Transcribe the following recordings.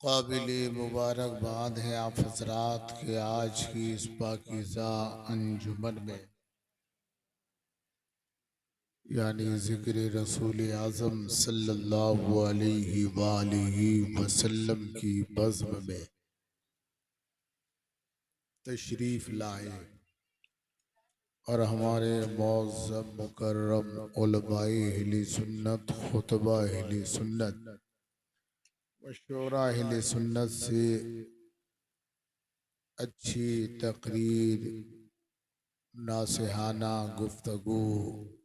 काबिल मुबारकबाद है आप हजरात के आज की इस पाकीज़ा अंजुमन में, यानी ज़िक्र रसूल आज़म सल्लल्लाहु अलैहि वालिहि वसल्लम की बज़्म में तशरीफ़ लाए और हमारे मौज़्ज़म मुकर्रम उलमाए अहले सुन्नत, खुतबा अहले सुन्नत, मशूरा अहले सुन्नत से अच्छी तकरीर, नासिहाना गुफ्तगू,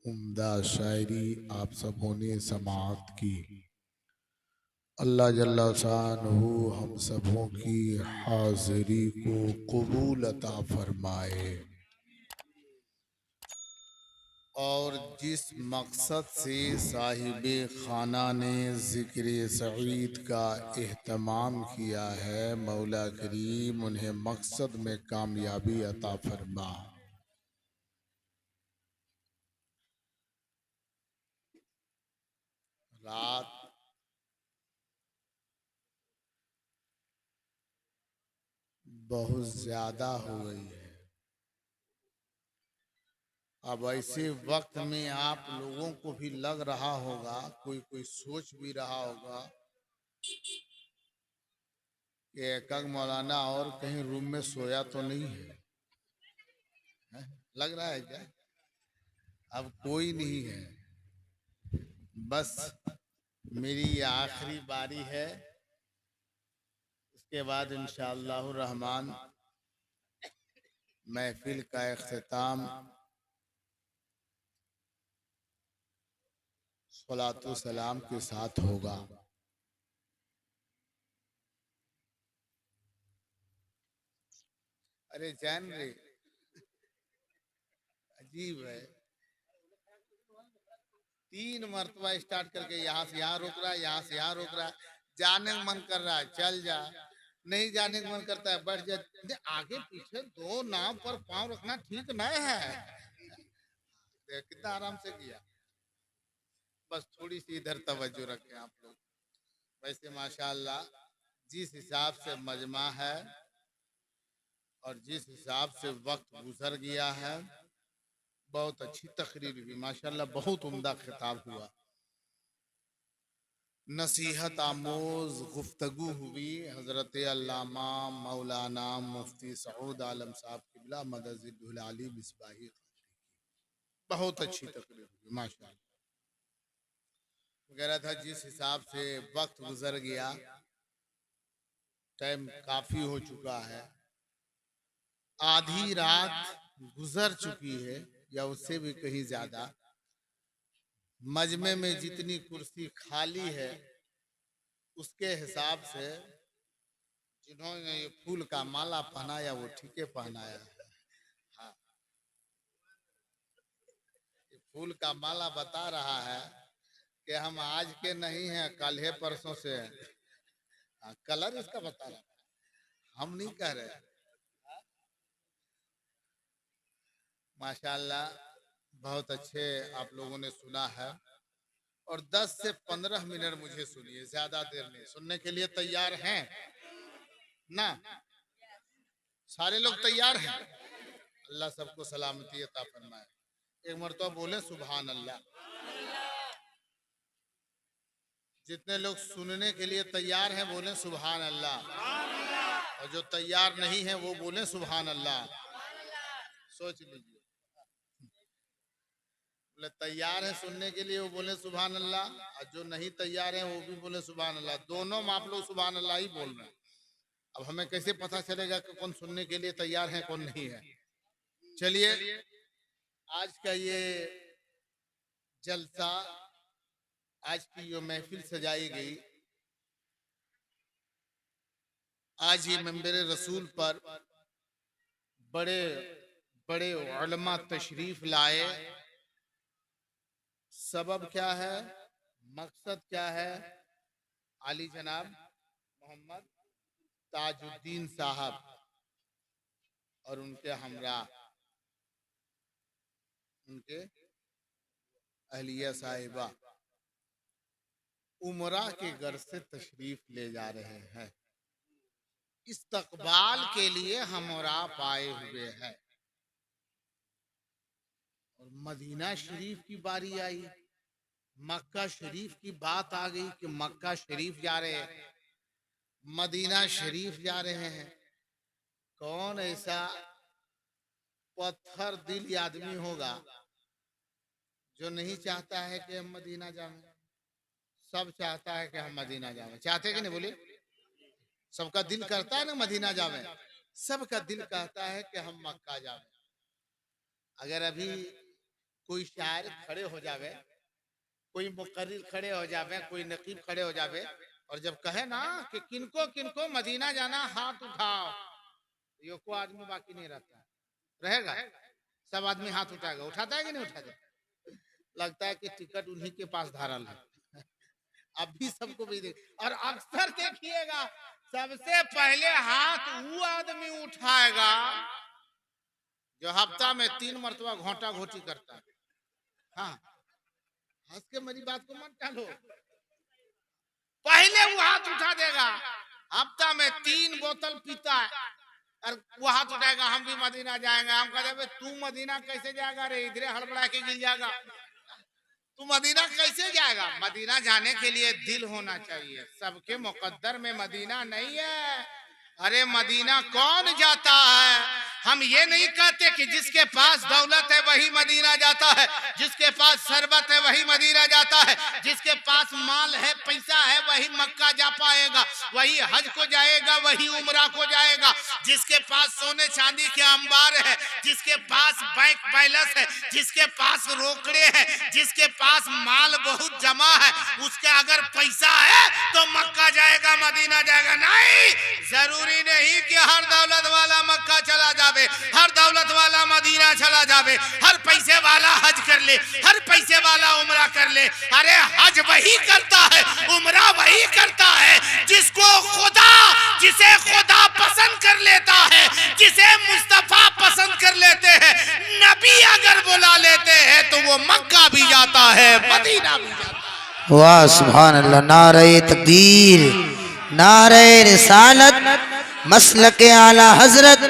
उम्दा शायरी आप सबों ने समाअत की। अल्लाह जल्ला शानहू हम सबों की हाज़िरी को कबूल अता फरमाए और जिस मकसद से साहिबे खाना ने ज़िक्र सईद का एहतमाम किया है, मौला करीम उन्हें मकसद में कामयाबी अता फरमा। रात बहुत ज्यादा हो गई है। अब ऐसे वक्त में आप लोगों को भी लग रहा होगा, कोई कोई सोच भी रहा होगा कि एकक मौलाना और कहीं रूम में सोया तो नहीं है, हैं? लग रहा है क्या? अब कोई नहीं है, बस मेरी ये आखिरी बारी है। इसके बाद इंशाअल्लाह रहमान महफिल का इख्तिताम सलातो सलाम के साथ होगा। अरे जैन रे, अजीब है, 3 मरतबा स्टार्ट करके यहाँ से यहाँ रोक रहा है, यहाँ से यहाँ रोक रहा है। जाने का मन कर रहा है चल जा, नहीं जाने का मन करता है बैठ जा। आगे पीछे दो नाव पर पांव रखना ठीक नहीं है। कितना आराम से किया, बस थोड़ी सी इधर तवज्जो रखें आप लोग। वैसे माशाअल्लाह जिस हिसाब से मजमा है और जिस हिसाब से वक्त गुजर गया है, बहुत अच्छी तकरीर हुई माशाअल्लाह, बहुत उम्दा खिताब हुआ, नसीहत आमोज गुफ्तगू हुई। हजरत अल्लामा मौलाना मुफ्ती सऊद आलम साहब किबला मदद अली मिसबाही, बहुत अच्छी तकरीर हुई माशाअल्लाह। वगैरह था जिस हिसाब से वक्त गुजर गया, टाइम काफी हो चुका है, आधी रात गुजर चुकी है या उससे भी कहीं ज्यादा। मजमे में जितनी कुर्सी खाली है उसके हिसाब से जिन्होंने ये फूल का माला पहनाया वो ठीके पहनाया है। हाँ, ये फूल का माला बता रहा है कि हम आज के नहीं हैं, कल है परसों से हैं। हाँ, कलर इसका बता रहा है, हम नहीं कह रहे। माशाल्लाह बहुत अच्छे आप लोगों ने सुना है, और 10 से 15 मिनट मुझे सुनिए, ज्यादा देर नहीं। सुनने के लिए तैयार हैं ना? सारे लोग तैयार हैं? अल्लाह सबको सलामती अता फरमाए। एक मरतबा बोले सुभान अल्लाह। जितने लोग सुनने के लिए तैयार हैं बोले सुभान अल्लाह, और जो तैयार नहीं है वो बोले सुभान अल्लाह। सोच लीजिए, बोले तैयार है सुनने के लिए वो बोले सुभान अल्लाह, और जो नहीं तैयार है वो भी बोले सुभान अल्लाह। दोनों में आप लोग सुभान अल्लाह ही बोल रहे हैं। अब हमें कैसे पता चलेगा कि कौन सुनने के लिए तैयार है कौन नहीं है? चलिए, आज का ये जलसा, आज की जो महफिल सजाई गई, आज ये मंबर रसूल पर बड़े बड़े उलमा तशरीफ लाए। सबब क्या है, मकसद क्या है? आली जनाब मोहम्मद ताजुद्दीन साहब और उनके हमरा, उनके अहलिया साहिबा उमरा के घर से तशरीफ ले जा रहे हैं। इस्तकबाल के लिए हम और आप आए हुए हैं। और मदीना शरीफ की बारी आई, मक्का शरीफ की बात आ गई कि मक्का शरीफ जा रहे हैं, मदीना शरीफ जा रहे हैं। कौन ऐसा पत्थर दिल आदमी होगा जो नहीं चाहता है कि हम मदीना जाएं? सब चाहता है कि हम मदीना जाएं। चाहते कि नहीं बोले? सबका दिल करता है ना मदीना जावे, सबका दिल कहता है कि हम मक्का जावे। अगर अभी कोई शायर खड़े हो जावे, कोई मुकर्रिर खड़े हो जावे, कोई नकीब खड़े हो जावे और जब कहे ना कि किनको किनको मदीना जाना हाथ उठाओ, यो को आदमी बाकी नहीं रहता रहेगा, सब आदमी हाथ उठाएगा। उठाता है कि नहीं उठाता? लगता है कि टिकट उन्हीं के पास धारल है। अभी सबको भी देख, और अक्सर देखिएगा सबसे पहले हाथ वो आदमी उठाएगा जो हफ्ता में 3 मरतबा घोटा घोटी करता है। हाँ, हंस के मेरी बात को मत टालो, पहले वो हाथ उठा देगा। हफ्ता में 3 बोतल पीता है और वो हाथ उठाएगा, हम भी मदीना जाएंगे। हम कहते तू मदीना कैसे जाएगा रे, इधरे हड़बड़ा के गिर जाएगा। तू मदीना कैसे जाएगा? मदीना जाने के लिए दिल होना चाहिए। सबके मुकद्दर में मदीना नहीं है। अरे मदीना कौन जाता है? हम ये नहीं कहते कि जिसके पास दौलत है वही मदीना जाता है, जिसके पास शरबत है वही मदीना जाता है, जिसके पास माल है पैसा है वही मक्का जा पाएगा, वही हज को जाएगा, वही उमरा को जाएगा। जिसके पास सोने चांदी के अंबार है, जिसके पास बैंक बैलेंस है, जिसके पास रोकड़े है, जिसके पास माल बहुत जमा है, उसका अगर पैसा है तो मक्का जाएगा, मदीना जाएगा। नहीं, जरूरी नहीं कि हर दौलत वाला मक्का चला जावे, हर दौलत वाला मदीना चला जावे, हर पैसे वाला हज कर ले, हर पैसे वाला उमरा कर ले। अरे हज वही करता है, उमरा वही करता है जिसे खुदा पसंद कर लेता है, जिसे मुस्तफा पसंद कर लेते हैं। नबी अगर बुला लेते हैं तो वो मक्का भी जाता है, मदीना भी जाता है। वाह सुभान अल्लाह। नारे तकबीर, नारे रिसालत, मसलक आला हजरत,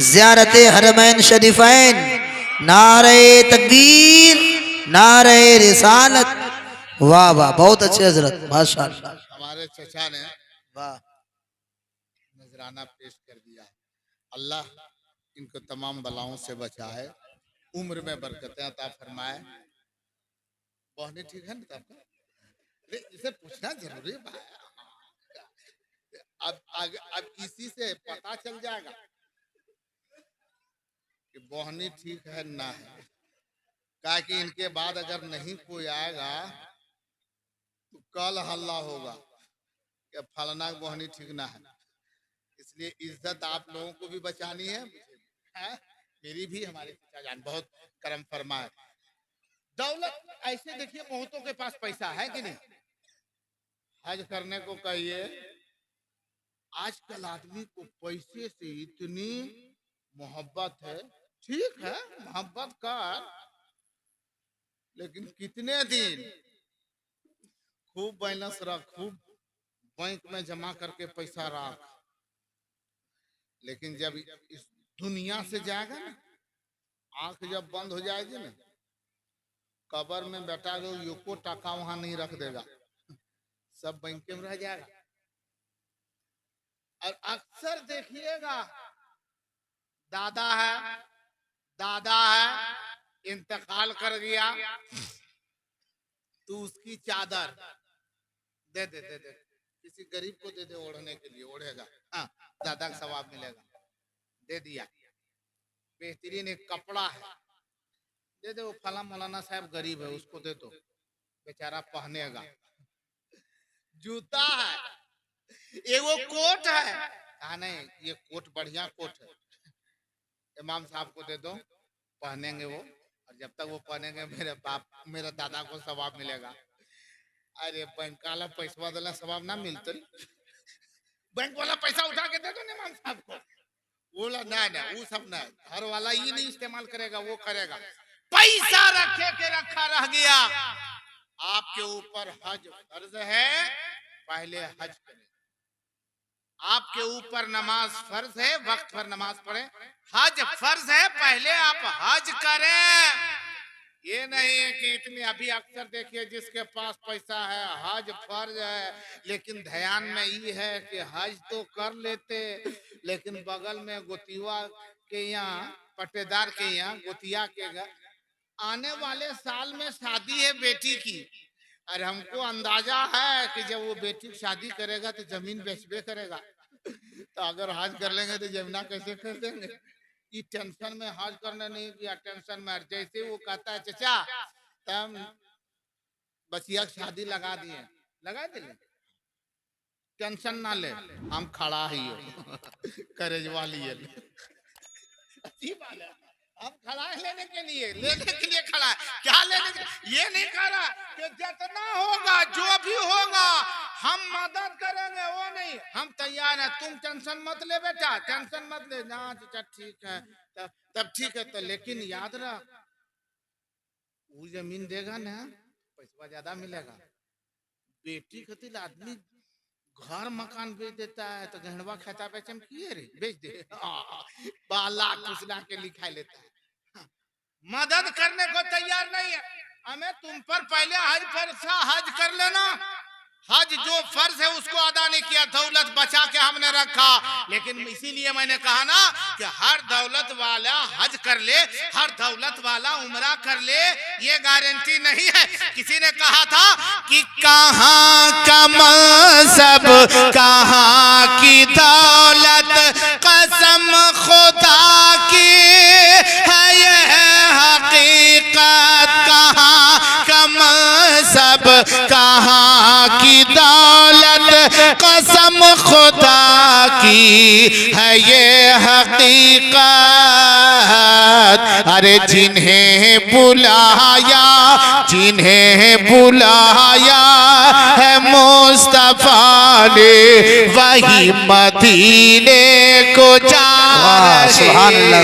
ज़ियारत हरमैन शरीफैन। नारे तकबीर, नारे रिसालत। वाह वाह, बहुत अच्छे हजरत, माशाअल्लाह। हमारे चचा ने वाह, नजराना पेश कर दिया। अल्लाह इनको तमाम बलाओं से बचाए, उम्र में बरकतें अता फरमाए। बहने ठीक है ना? इसे पूछना जरूरी है। अब इसी से पता चल जाएगा कि बहनी ठीक है ना है। कहा कि इनके बाद अगर नहीं कोई आएगा तो कल हल्ला होगा कि फलाना बहनी ठीक ना है। इसलिए इज्जत आप लोगों को भी बचानी है, मेरी भी। हमारे पिता जान बहुत करम फरमा है। दौलत ऐसे देखिए, बहुतों के पास पैसा है कि नहीं, हज करने को कहिए। आजकल आदमी को पैसे से इतनी मोहब्बत है। ठीक है, मोहब्बत कर, लेकिन कितने दिन? खूब बैलेंस रख, खूब बैंक में जमा करके पैसा रख, लेकिन जब इस दुनिया से जाएगा ना, आंख जब बंद हो जाएगी ना, कबर में बेटा लोग यूको टाका वहां नहीं रख देगा, सब बैंक में रह जाएगा। और अक्सर देखिएगा दादा है, इंतकाल कर गया तो उसकी चादर दे किसी गरीब को दे दे ओढ़ने के लिए, ओढ़ेगा, हाँ, दादा का सवाब मिलेगा। दे दिया। बेहतरीन एक कपड़ा है, दे दे, वो फला मौलाना साहब गरीब है उसको दे दो, बेचारा पहनेगा। जूता है, ये वो कोट है, कहा नहीं ये कोट बढ़िया कोट है, इमाम साहब को दे दो, पहनेंगे वो, और जब तक वो पहनेंगे मेरे दादा को सवाब मिलेगा। अरे बैंक वाला पैसा वाला सवाब ना मिलते, बैंक वाला पैसा उठा के दे दो इमाम साहब को। बोला ना वो सब ना, घर वाला ये नहीं इस्तेमाल करेगा, वो करेगा। पैसा रखे के रखा रह गया। आपके ऊपर हज फर्ज है, पहले हज करें। आपके ऊपर नमाज फर्ज है, वक्त पर नमाज पढ़े। हज फर्ज है, पहले आप हज करें। ये नहीं कि इतनी, अभी अक्सर देखिए जिसके पास पैसा है हज फर्ज है, लेकिन ध्यान में ये है कि हज तो कर लेते, लेकिन बगल में गोतिया के यहाँ, पट्टेदार के यहाँ, गोतिया के घर आने वाले साल में शादी है बेटी की, और हमको अंदाजा है कि जब वो बेटी की शादी करेगा तो जमीन बेचबे करेगा। तो अगर हज कर लेंगे तो जमीना कैसे कर देंगे? ये टेंशन में हज करने नहीं किया, टेंशन में जैसे वो कहता है चचा तब बचिया की शादी लगा दिए, लगा दिले, टेंशन ना ले, हम खड़ा ही हो करेजवा लिए अच्छी बात है, हम खड़ा है लेने के लिए खड़ा है। क्या लेने के? ये नहीं कह रहा कि जितना होगा जो भी होगा हम मदद करेंगे, वो नहीं, हम तैयार हैं, तुम टेंशन मत ले बेटा, टेंशन मत ले ना चाचा, ठीक है तब ठीक है। तो लेकिन याद रख, वो जमीन देगा ना पैसा ज्यादा मिलेगा। बेटी खातिर आदमी घर मकान बेच देता है, तो गहनवा खाता बेचे हम किए रे, बेच दे बाला कुसला के लिखा लेता है। मदद करने को तैयार नहीं है हमें, तुम पर पहले हज कर लेना। हज जो फर्ज है उसको अदा नहीं किया, दौलत बचा के हमने रखा। लेकिन इसीलिए मैंने कहा ना कि हर दौलत वाला हज कर ले, हर दौलत वाला उम्रा कर ले, ये गारंटी नहीं है। किसी ने कहा था कि कहाँ का मनसब, कहाँ की दौलत, कसम खुदा की है ये हकीकत, कहाँ का मनसब, कहाँ की दौलत, कसम खुदा की है ये हकीकत। अरे जिन्हें बुलाया, जिन्हें बुलाया है मुस्तफा ने, वही मदीने को जा रहे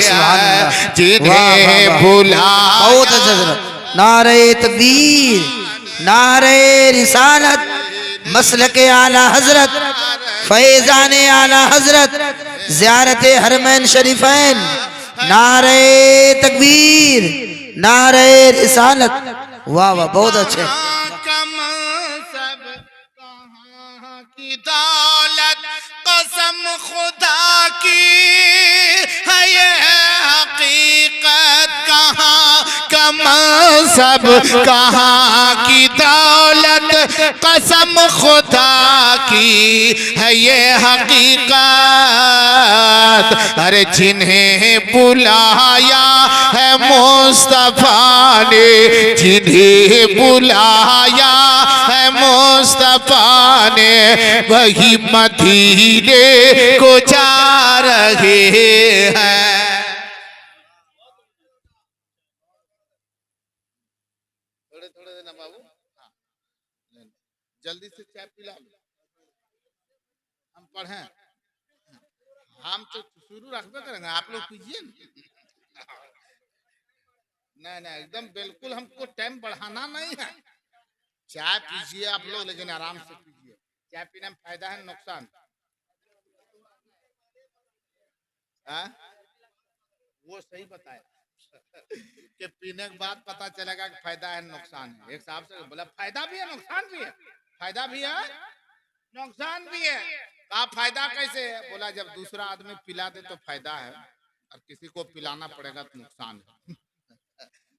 हैं। जिन्हें बुलाया, बहुत अच्छा, नारे तकबीर, नारे रिसालत, मसलके आला हजरत, फैजान आला हजरत, ज़ियारत हरमैन शरीफैन, नारे तकबीर, नारे रिसालत। वाह वाह, बहुत अच्छे। की दौलत, कसम खुदा की है ये हकीकत, कहाँ का मनसब, कहाँ की दौलत, कसम खुदा की है ये हकीकत। अरे जिन्हें बुलाया है मुस्तफा ने, जिन्हें बुलाया है मुस्तफा ने, वही मदीने को जा रहे हैं। थोड़े थोड़े देना बाबू, हाँ जल्दी से चाय पिला लो, हम पढ़ें। हम तो शुरू रखबे करेंगे, आप लोग पीजिए। नहीं नहीं, एकदम बिल्कुल, हमको टाइम बढ़ाना नहीं है। चाय पीजिए आप लोग, लेकिन आराम से पीजिए। चाय पीने में फायदा है नुकसान? वो सही बताया कि पीने के बाद पता चलेगा कि फायदा है नुकसान है। एक साहब से बोला फायदा भी है नुकसान भी है, फायदा भी है नुकसान भी है। कहा फायदा कैसे है? बोला जब दूसरा आदमी पिला दे तो फायदा है, और किसी को पिलाना पड़ेगा तो नुकसान है।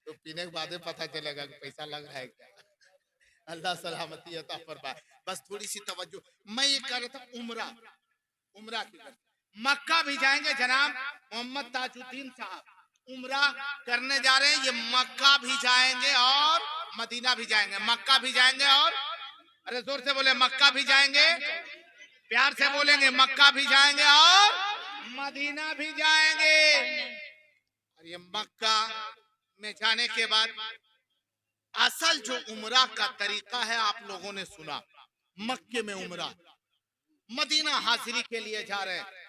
तो पीने के बाद पता चलेगा कि पैसा लग रहा है क्या। अल्लाह सलामती अता फरमाए। बस थोड़ी सी तवज्जो, मैं ये कह रहा था उम्रा, उम्रा की मक्का भी जाएंगे जनाब मोहम्मद ताजुद्दीन साहब, उम्रा करने जा रहे हैं। ये मक्का भी जाएंगे और मदीना भी जाएंगे, मक्का भी जाएंगे और, अरे जोर से बोले, मक्का भी जाएंगे, प्यार से बोलेंगे, मक्का भी जाएंगे और मदीना भी जाएंगे। और ये मक्का में जाने के बाद असल जो उम्रा का तरीका है आप लोगों ने सुना, मक्के में उम्रा, मदीना हाजिरी के लिए जा रहे हैं।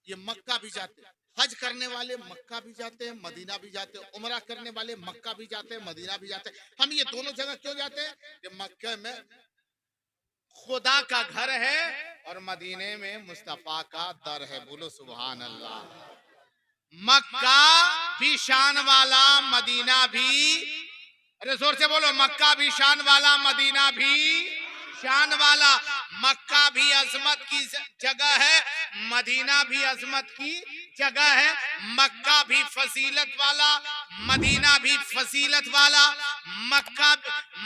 ये मक्का भी जाते हैं, हज करने वाले मक्का भी जाते हैं, मदीना भी जाते हैं, उम्रा करने वाले मक्का भी जाते हैं, मदीना भी जाते हैं। हम ये दोनों जगह क्यों जाते हैं? कि मक्के में खुदा का घर है और मदीने में मुस्तफा का दर है। बोलो सुभान अल्लाह। मक्का भी शान वाला, मदीना भी, अरे जोर से बोलो, मक्का भी शान वाला, मदीना भी शान वाला। मक्का भी अजमत की जगह है, मदीना भी अजमत की जगह है। मक्का भी फजीलत वाला, मदीना भी फजीलत वाला।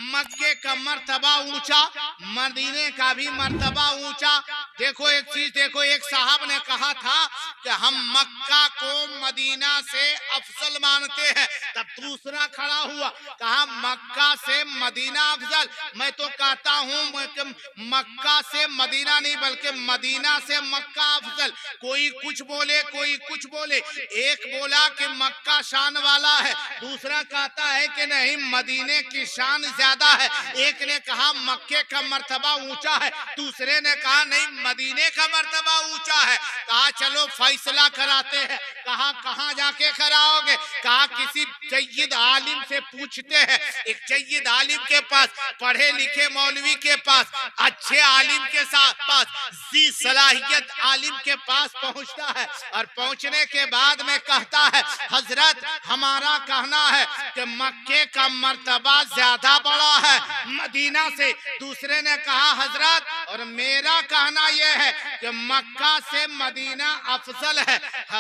मक्के का मर्तबा ऊंचा, मदीने का भी मर्तबा ऊंचा। देखो एक चीज देखो, एक साहब ने कहा था कि हम मक्का को मदीना से अफजल मानते हैं। तब दूसरा खड़ा हुआ, कहा मक्का से मदीना अफजल। मैं तो कहता हूँ मक्का से मदीना नहीं बल्कि मदीना से मक्का अफजल। कोई कुछ बोले कोई कुछ बोले। एक बोला कि मक्का शान वाला है, दूसरा कहता है कि नहीं मदीने की शान ज्यादा है। एक ने कहा मक्के का मर्तबा ऊंचा है, दूसरे ने कहा नहीं मदीने का मर्तबा ऊंचा है। कहा चलो फैसला कराते हैं। कहा कहाँ जाके कराओगे? कहा किसी जय्यद आलिम से पूछते हैं। एक जय्यद आलिम के पास, पढ़े लिखे मौलवी के पास, अच्छे आलिम के साथ पास, जी सलाहियत आलिम के पास पहुंचता है। और पहुंचने के बाद में कहता है हजरत हमारा कहना है कि मक्के का मर्तबा ज्यादा बड़ा है मदीना से। दूसरे ने कहा हजरत और मेरा कहना यह है कि मक्का से मदीना अफजल है।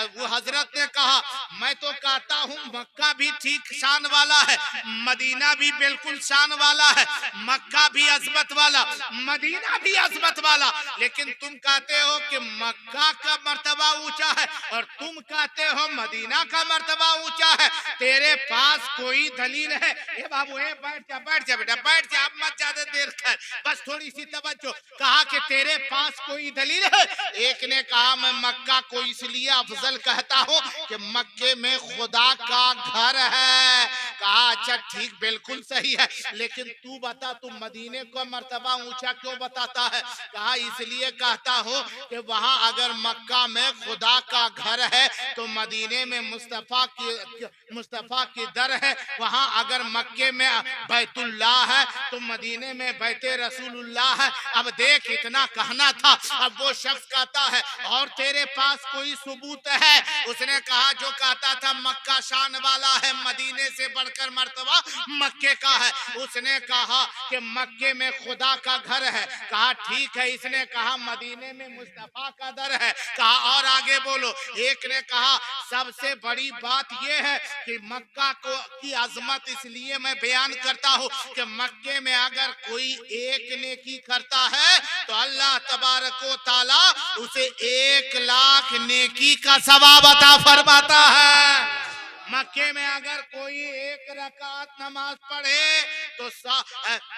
वो हजरत ने कहा मैं तो कहता हूँ मक्का भी ठीक शान वाला है, मदीना भी बिल्कुल शान वाला है। मक्का भी अजमत वाला, मदीना भी अजमत वाला। लेकिन तुम कहते हो कि मक्का का मर्तबा ऊंचा है और तुम कहते हो मदीना का मर्तबा ऊंचा है। तेरे पास कोई दलील है? ए बाबू ए बैठ जा बेटा, बैठ जा, अब मत ज्यादा देर कर, बस थोड़ी सी तवज्जो। कहा कि तेरे पास कोई दलील है? एक ने कहा मैं मक्का को इसलिए अफजल कहता हूँ कि मक्के में खुदा का घर है। कहा अच्छा ठीक बिल्कुल सही है, लेकिन तू बता तू मदीने को मर्तबा ऊंचा क्यों बताता है? कहा इसलिए कहता हूँ कि वहां अगर मक्का में खुदा का घर है तो मदीने में मुस्तफा की दर है। वहां अगर मक्के में बैतुल्लाह है तो मदीने में बैते रसूलुल्लाह है। अब देख इतना कहना था। अब वो शख्स कहता है और तेरे पास कोई सबूत है? उसने कहा जो कहता था मक्का शान वाला है, मदीने से बढ़कर मर्तबा मक्के का है। उसने कहा कि मक्के में खुदा का घर है। कहा ठीक है। इसने कहा मदीने में मुस्तफा का दर है। कहा और आगे बोलो। एक ने कहा सबसे बड़ी बात यह है कि मक्का की अजमत इसलिए मैं बयान करता हूँ कि मक्के में अगर कोई एक नेकी करता है तो अल्लाह तबारक व तआला उसे 1,00,000 नेकी का सवाब अता फरमाता है। मक्के में अगर कोई एक रकात नमाज पढ़े तो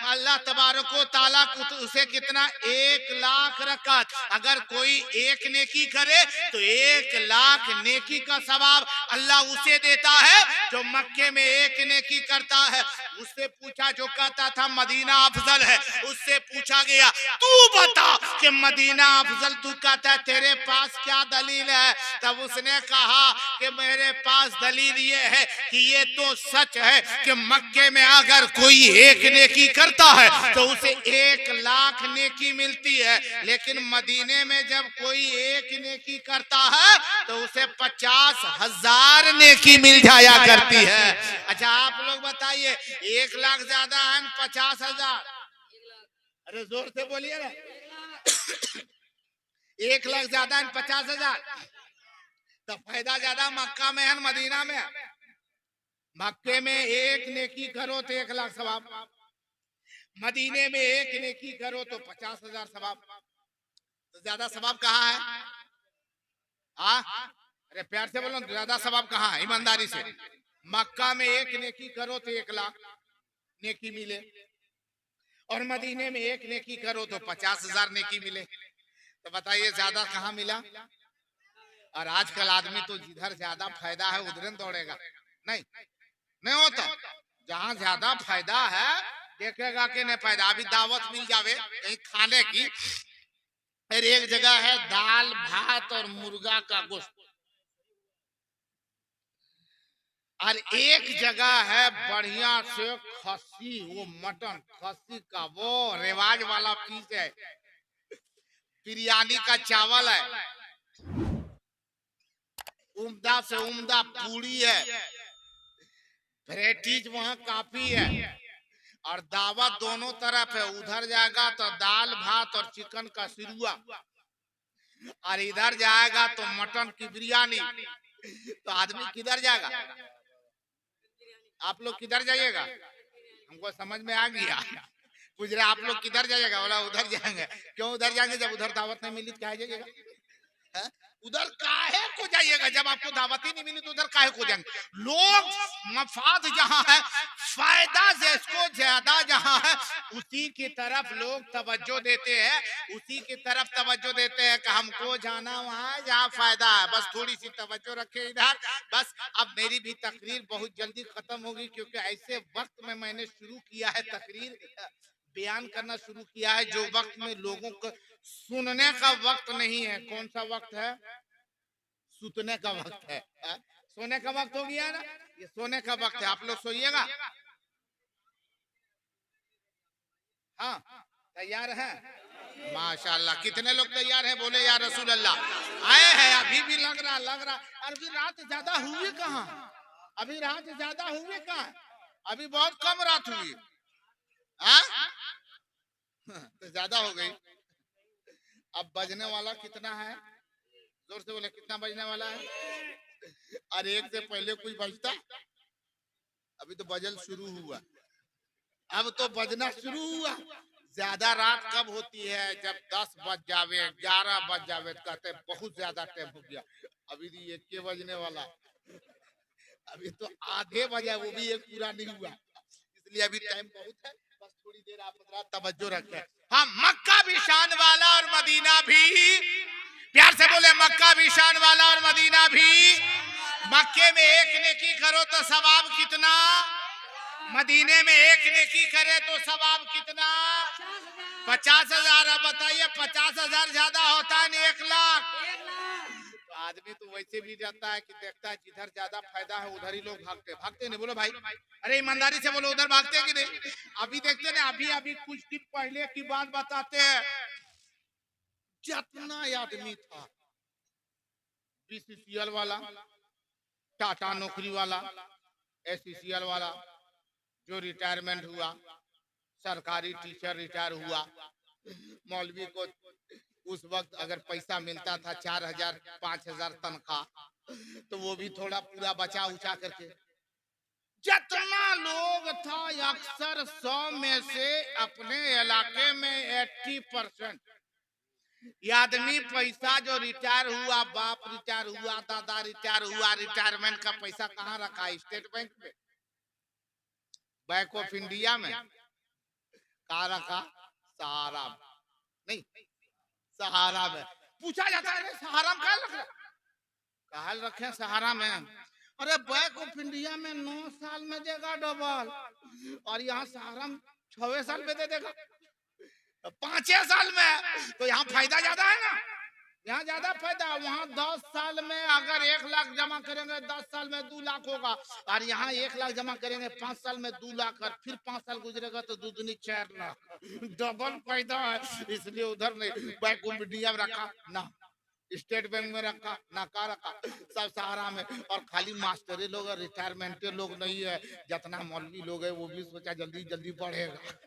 अल्लाह तबारक व तआला उसे कितना 1,00,000 रकात। अगर कोई एक नेकी करे तो 1,00,000 नेकी का सवाब अल्लाह उसे देता है जो मक्के में एक नेकी करता है। उससे पूछा, जो कहता था मदीना अफजल है, उससे पूछा गया तू बता कि मदीना अफजल तू कहता है, तेरे पास क्या दलील है? तब उसने कहा कि मेरे पास दलील ये है कि ये तो सच है कि मक्के में अगर कोई एक नेकी करता है तो उसे 1,00,000 नेकी मिलती है, लेकिन मदीने में जब कोई एक नेकी करता है तो उसे 50,000 नेकी मिल जाया करती है। अच्छा आप लोग बताइए 1,00,000 ज्यादा है 50,000? अरे जोर से बोलिए ना। 1,00,000 ज्यादा है 50,000? तो फायदा ज्यादा मक्का में है मदीना में? मक्के में एक नेकी करो तो 1,00,000 सवाब, मदीने में एक नेकी करो तो 50,000 सवाब। तो ज्यादा सवाब कहाँ है? अरे प्यार से बोलो, ज्यादा सवाब कहाँ है? ईमानदारी से। मक्का में एक नेकी करो तो 1,00,000 नेकी मिले और मदीने में एक नेकी करो तो 50,000 नेकी मिले। तो बताइए ज्यादा कहाँ मिला? और आजकल आदमी तो जिधर ज्यादा फायदा है उधर दौड़ेगा। नहीं होता। जहाँ ज्यादा फायदा है देखेगा कि नहीं फायदा। अभी दावत मिल जावे कहीं खाने की, फिर एक जगह है दाल भात और मुर्गा का गोश्त, और एक जगह है बढ़िया से खस्सी, वो मटन खस्सी का वो रिवाज वाला पीस है, बिरयानी का चावल है, उम्दा से उम्दा पूरी है, वैरायटीज वहाँ काफी है। और दावत दोनों तरफ है, उधर जाएगा तो दाल भात और चिकन का सिरुआ, और इधर जाएगा तो मटन की बिरयानी। तो आदमी किधर जाएगा? आप लोग किधर जाइएगा? हमको समझ में आ गया। पूछ रहे आप लोग किधर जाइएगा? बोला उधर जाएंगे। क्यों उधर जाएंगे? जब उधर दावत नहीं मिली तो क्या जाइएगा? उधर काहे को जाइएगा? जब आपको दावत ही नहीं मिली तो उधर काहे को जाएंगे? लोग मफाद जहाँ है, फायदा जिसको ज्यादा जहाँ है, उसी की तरफ लोग तवज्जो देते हैं, उसी की तरफ तवज्जो देते हैं कि हमको जाना वहाँ जहाँ फायदा है, बस थोड़ी सी तवज्जो रखे इधर। बस अब मेरी भी तकरीर बहुत जल्दी खत्म होगी, क्योंकि ऐसे वक्त में मैंने शुरू किया है तकरीर बयान करना शुरू किया है जो वक्त में लोगों को सुनने का वक्त नहीं है। कौन सा वक्त है? सुतने का वक्त है। सोने का वक्त हो गया ना, ये सोने का वक्त है। आप लोग सोइएगा। हाँ, तैयार हैं? माशाल्लाह। कितने लोग तैयार हैं? बोले या रसूल अल्लाह। आए हैं? अभी भी लग रहा। अभी रात ज्यादा हुई कहाँ? अभी रात ज्यादा हुई कहाँ? अभी बहुत कम रात हुई। तो ज्यादा हो गई। अब बजने वाला कितना है? जोर से बोले, कितना बजने वाला है? और एक से पहले कोई बजता? अभी तो बजल शुरू हुआ, अब तो बजना शुरू हुआ। ज्यादा रात कब होती है? जब 10 बज जावे, 11 बज जावे, तो कहते बहुत ज्यादा टाइम हो गया। अभी तो 1 बजने वाला, अभी तो आधे बजा, वो भी एक पूरा नहीं हुआ, इसलिए अभी टाइम बहुत है। बस थोड़ी देर आप तवज्जो रखें। हाँ, मक्का भी शान वाला और मदीना भी, प्यार से बोले मक्का भी शान वाला और मदीना भी। मक्के में एक नेकी करो तो सवाब कितना, मदीने में एक नेकी करे तो सवाब कितना? 50,000। अब बताइए 50,000 ज्यादा होता है नहीं 1 लाख? तो आदमी तो वैसे भी जाता है कि देखता है जिधर ज्यादा फायदा है उधर ही लोग भागते नहीं। बोलो भाई, अरे ईमानदारी से बोलो, उधर भागते हैं कि नहीं? अभी देखते ना, अभी कुछ दिन पहले की बात बताते हैं। जितना आदमी था, बीसीसीएल वाला, टाटा नौकरी वाला, एससीसीएल वाला, जो रिटायरमेंट हुआ, सरकारी टीचर रिटायर हुआ, मौलवी को उस वक्त अगर पैसा मिलता था 4,000 5,000 तनख्वाह, तो वो भी थोड़ा पूरा बचा उचा करके, जितना लोग था अक्सर 100 में से अपने इलाके में 80% आदमी पैसा जो रिटायर हुआ, बाप रिटायर हुआ, दादा रिटायर हुआ, रिटायरमेंट का पैसा कहाँ रखा? स्टेट बैंक में, बैंक ऑफ इंडिया में। कहाँ रखा? सहारा नहीं, सहारा में। पूछा जाता है सहारा में कहाँ रखे? सहारा में। अरे बैंक ऑफ इंडिया में 9 साल में देगा डबल, और यहाँ सहारा में 6 साल में दे देगा, 5 साल में। तो यहाँ फायदा ज्यादा है ना, यहाँ ज्यादा फायदा। वहाँ 10 साल में अगर 1 लाख जमा करेंगे 10 साल में 2 लाख होगा, और यहाँ 1 लाख जमा करेंगे 5 साल में 2 लाख, और फिर 5 साल गुजरेगा तो 2 दूनी 4 लाख, डबल फायदा है। इसलिए उधर नहीं, बैंक ऑफ इंडिया में रखा ना, स्टेट बैंक में रखा ना, का रखा सब सहारा में। और खाली मास्टरे लोग और रिटायरमेंट लोग नहीं है, जितना मौलवी लोग है वो भी सोचा जल्दी जल्दी बढ़ेगा,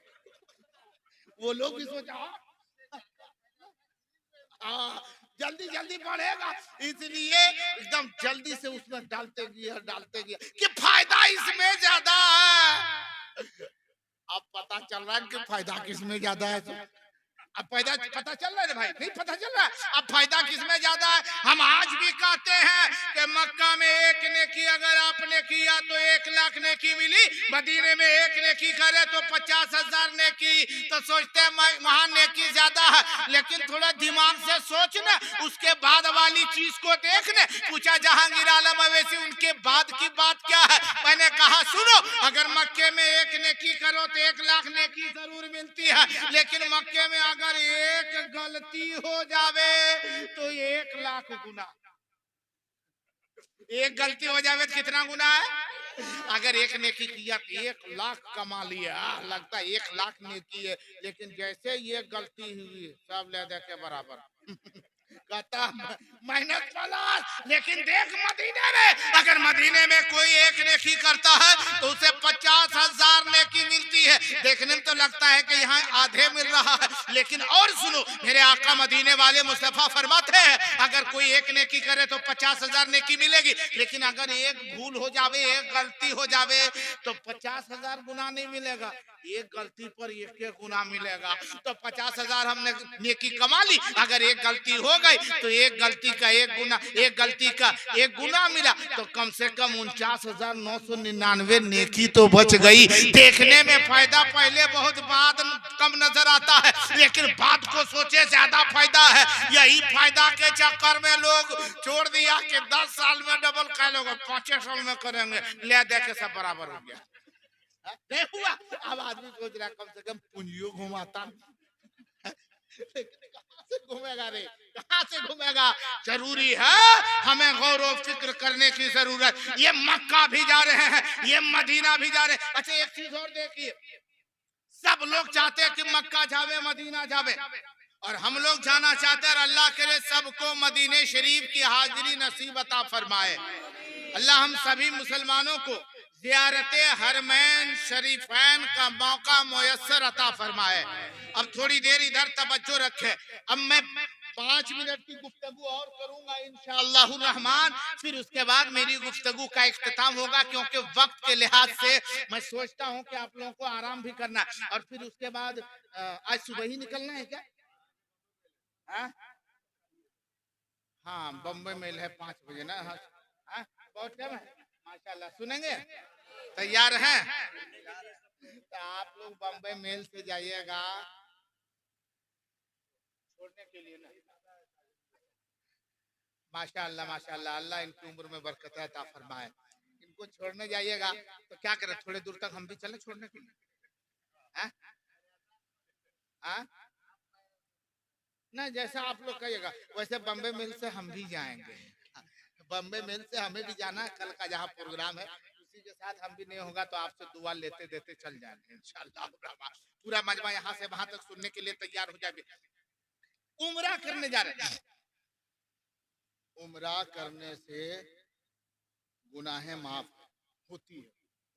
वो लोग भी सोचा जल्दी जल्दी बढ़ेगा, इसलिए एकदम जल्दी से उसमें डालते गया कि फायदा इसमें ज्यादा है। अब पता चल रहा है कि फायदा किसमें ज्यादा है। अब फायदा पता चल रहा है भाई? नहीं पता चल रहा है। अब फायदा किसमें ज्यादा है? हम आज भी कहते हैं कि मक्का में एक नेकी अगर आपने किया तो 1 लाख नेकी मिली, मदीने में एक नेकी करे तो 50,000 नेकी। तो सोचते हैं वहां नेकी ज्यादा है, लेकिन थोड़ा दिमाग से सोचना, उसके बाद वाली चीज को देखने। पूछा जहांगीर आलम अवैसी, उनके बाद की बात क्या है? मैंने कहा सुनो, अगर मक्के में एक नेकी करो तो 1 लाख नेकी जरूर मिलती है, लेकिन मक्के में अगर एक गलती हो जावे तो 1 लाख गुना। एक गलती हो जावे तो कितना गुना है? अगर एक नेकी किया तो 1 लाख कमा लिया, लगता है 1 लाख नेकी है, लेकिन जैसे ये गलती हुई सब ले दे के बराबर। कहता मेहनत प्लस, लेकिन देख मदीने में, अगर मदीने में कोई एक नेकी करता है तो उसे 50,000 नेकी मिलती है। देखने में तो लगता है कि यहाँ आधे मिल रहा है, लेकिन और सुनो, मेरे आका मदीने वाले मुस्तफा फरमाते हैं अगर कोई एक नेकी करे तो 50,000 नेकी मिलेगी, लेकिन अगर एक भूल हो जावे, एक गलती हो जावे तो 50,000 गुना नहीं मिलेगा, एक गलती पर 1 गुना मिलेगा। तो 50,000 हमने नेकी कमा ली, अगर एक गलती हो गई तो एक गलती का 1 गुना, एक गलती का 1 गुना मिला, तो कम से कम 49,999 नेकी तो बच गई। देखने में फायदा पहले बहुत बाद कम नजर आता है, लेकिन बात को सोचे ज्यादा फायदा है। यही फायदा के चक्कर में लोग छोड़ दिया कि 10 साल में डबल कर लोगे, 5 साल में करेंगे, ले दे के सब बराबर हो गया। नहीं हुआ। अब आदमी सोच रहा कम से कम पूंजियों घुमाता, कहां से घूमेगा रे, कहां से घूमेगा। जरूरी है हमें गौर व फिक्र करने की जरूरत। ये मक्का भी जा रहे हैं, ये मदीना भी जा रहे हैं। अच्छा एक चीज और देखिए, सब लोग चाहते हैं कि मक्का जावे, मदीना जावे, और हम लोग जाना चाहते हैं। अल्लाह करे सबको मदीने शरीफ की हाजिरी नसीब अता फरमाए। अल्लाह हम सभी मुसलमानों को ज़ियारते हरमैन शरीफैन का मौका मुयस्सर अता फरमाए। अब थोड़ी देर इधर तवज्जो रखे। अब मैं 5 मिनट की गुफ्तगू और करूंगा इंशाअल्लाह रहमान, फिर उसके बाद मेरी गुफ्तगू का इख्तिताम होगा, क्योंकि वक्त के लिहाज से मैं सोचता हूं कि आप लोगों को आराम भी करना, और फिर उसके बाद आज सुबह ही निकलना है क्या? हाँ, बम्बई मेल है 5 बजे ना। हाँ, बहुत टाइम है माशाल्लाह। सुनेंगे? तैयार हैं? तो आप लोग बम्बई मेल से जाइएगा छोड़ने के लिए ना। माशाल्लाह माशाल्लाह, अल्लाह इनकी उम्र में बरकत अता फरमाए। इनको छोड़ने जाइएगा तो क्या करें, थोड़े दूर तक हम भी चलें छोड़ने के लिए? ना जैसा आप लोग कहिएगा वैसे बम्बई मेल से हम भी जाएंगे। बम्बई मेल से हमें भी जाना है, कल का जहाँ प्रोग्राम है उसी के साथ हम भी नहीं होगा तो आपसे दुआ लेते देते चल जाएंगे इंशाअल्लाह। पूरा मजमा यहाँ से वहां तक सुनने के लिए तैयार हो जाए। उम्रा करने जा रहे हैं। उम्रा करने से गुनाहें माफ होती है।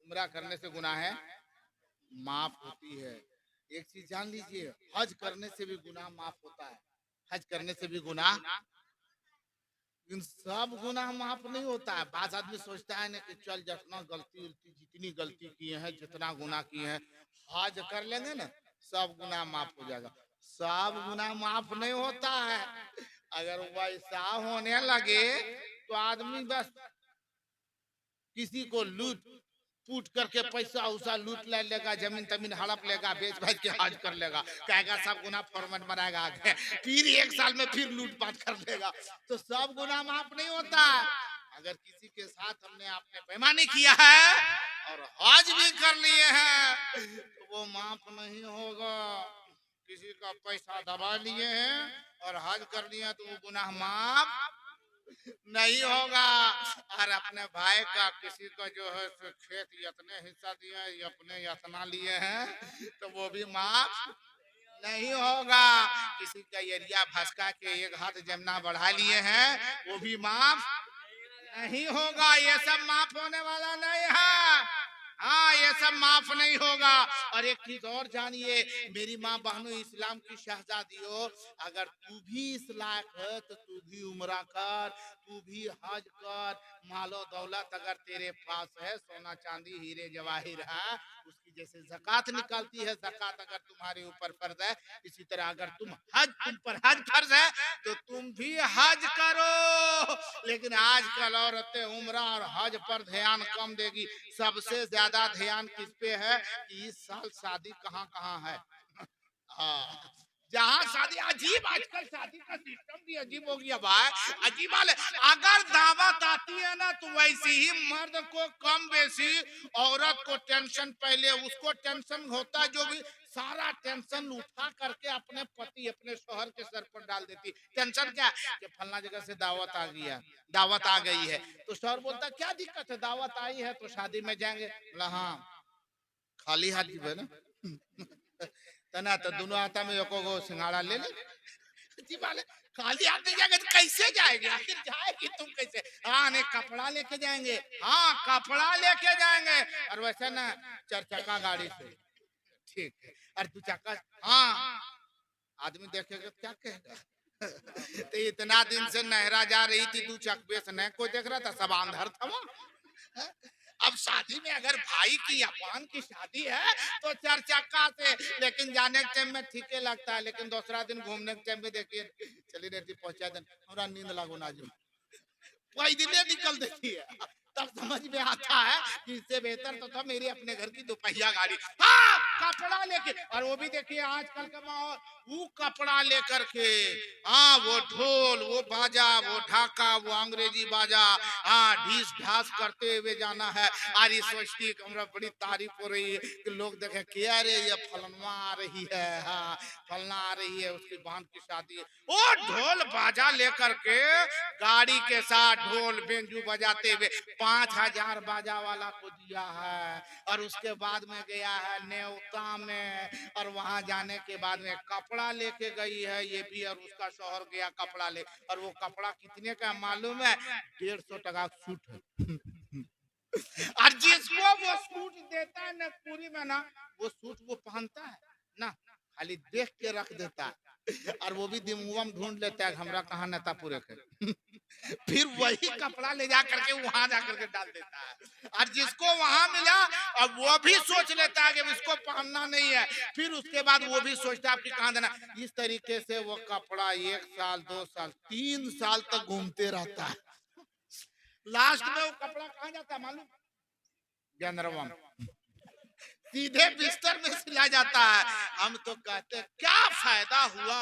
उम्रा करने से गुनाहें माफ होती है। एक चीज जान लीजिए, हज करने से भी गुनाह माफ होता है। हज करने से भी गुनाह, इन सब गुनाह माफ नहीं होता है। बात आदमी सोचता है ना कि चल जितना गलती जितनी गलती किए हैं, जितना गुनाह किए हैं, हज कर लेंगे ना सब गुनाह माफ हो जाएगा। सब गुनाह माफ नहीं होता है। अगर वैसा होने लगे तो आदमी बस किसी को लूट फूट करके पैसा उसा लूट ले लेगा, जमीन तमीन हड़प लेगा, बेच भाज के हज कर लेगा, कहेगा सब गुनाह फॉर्मेट बनाएगा आगे, फिर 1 साल में फिर लूटपाट कर लेगा। तो सब गुनाह माफ नहीं होता। अगर किसी के साथ हमने आपने बेईमानी किया है और हज भी कर लिए हैं तो वो माफ नहीं होगा। किसी का पैसा दबा लिए हैं और हज कर लिए तो वो गुनाह माफ नहीं होगा। और अपने भाई का किसी का जो है खेत इतने हिस्सा दिया है, अपने इतना लिए हैं तो वो भी माफ नहीं होगा। किसी का एरिया भसका के 1 हाथ जमना बढ़ा लिए हैं वो भी माफ नहीं होगा। ये सब माफ होने वाला नहीं है। हाँ, ये सब माफ नहीं होगा। और एक चीज और जानिए मेरी माँ बहनों, इस्लाम की शहजादियों, अगर तू भी इस लायक है तो तू भी उम्रा कर, तू भी हज कर। मालो दौलत अगर तेरे पास है, सोना चांदी हीरे जवाहिर है, उसकी जैसे ज़कात निकालती है, ज़कात अगर तुम्हारे ऊपर फर्ज है, इसी तरह अगर तुम पर हज फर्ज है तो तुम भी हज करो। लेकिन आजकल औरतें उम्रा और हज पर ध्यान कम देगी। सबसे ज्यादा ध्यान किस पे है कि इस साल शादी कहाँ कहाँ है। हाँ, जहाँ शादी अजीब, आजकल शादी का सिस्टम भी अजीब हो गया भाई, अजीब वाले। अगर दावत आती है ना तो वैसे ही मर्द को कम बेसी, औरत को टेंशन, पहले उसको टेंशन होता है, जो भी सारा टेंशन उठा करके अपने पति, अपने शोहर के सर पर डाल देती। टेंशन क्या कि फलना जगह से दावत आ गया, दावत आ गई है, तो शोहर बोलता क्या दिक्कत है, दावत आई है तो शादी में जाएंगे। हाँ, खाली हाथ जीवे ना तना तो दोनों हाथा में एको गो सिंगाड़ा ले ले जी वाले, खाली हाथ नहीं जाएंगे तो कैसे जाएंगे, आखिर जाएगी तुम कैसे। हाँ, नहीं कपड़ा लेके जाएंगे, हाँ कपड़ा लेके जाएंगे, और वैसे ना 4 चक्का गाड़ी से, ठीक है, और 2 चक्का, हाँ आदमी देखेगा क्या कहेगा तो इतना दिन से नहरा जा रही थी 2 चक्के से, नहीं कोई देख रहा था, सब अंधर था वहाँ। अब शादी में अगर भाई की या बहन की शादी है तो 4 चक्का से, लेकिन जाने के टाइम में ठीक है लगता है, लेकिन दूसरा दिन घूमने के टाइम में देखिए चली रहती, पहुंचा दिन हमारा नींद लागो ना जो पैदले निकल देती है, तब समझ में आता है कि इससे बेहतर तो था मेरी अपने घर की 2 पहिया गाड़ी। हाँ, कपड़ा लेके, और वो भी देखिए आजकल का माहौल, वो कपड़ा लेकर के, हाँ वो ढोल, वो बाजा, वो ढाका, वो अंग्रेजी बाजा, हाँ ढीस ढास करते हुए जाना है। अरे सोचती हमरा बड़ी तारीफ हो रही है कि लोग देखे क्या रे ये फलनवा आ रही है, हाँ फलना आ रही है, उसकी बहन की शादी है। वो ढोल बाजा लेकर के गाड़ी के साथ ढोल बेंजू बजाते हुए 5000 बाजा वाला को दिया है, और उसके बाद में गया है नेवता में, और वहां जाने के बाद में कपड़ा लेके गई है ये भी, और उसका शौहर गया कपड़ा ले, और वो कपड़ा कितने का मालूम है, 150 टका सूट है और जिसको वो सूट देता है ना पूरी में ना, वो सूट वो पहनता है ना, खाली देख के रख देता है, और वो भी दिमुआ में ढूंढ लेता है हमरा कहाँ नेता पूरे के फिर वही कपड़ा ले जा करके वहां जा करके डाल देता है, और जिसको वहां मिला अब वो भी सोच लेता है कि इसको पहनना नहीं है, फिर उसके बाद वो भी सोचता है आपकी कहाँ देना। इस तरीके से वो कपड़ा 1 साल 2 साल 3 साल तक घूमते रहता है, लास्ट में वो कपड़ा कहाँ जाता है मालूम, गंदरवा में सीधे बिस्तर में सिला जाता है। हम तो कहते हैं क्या फायदा हुआ,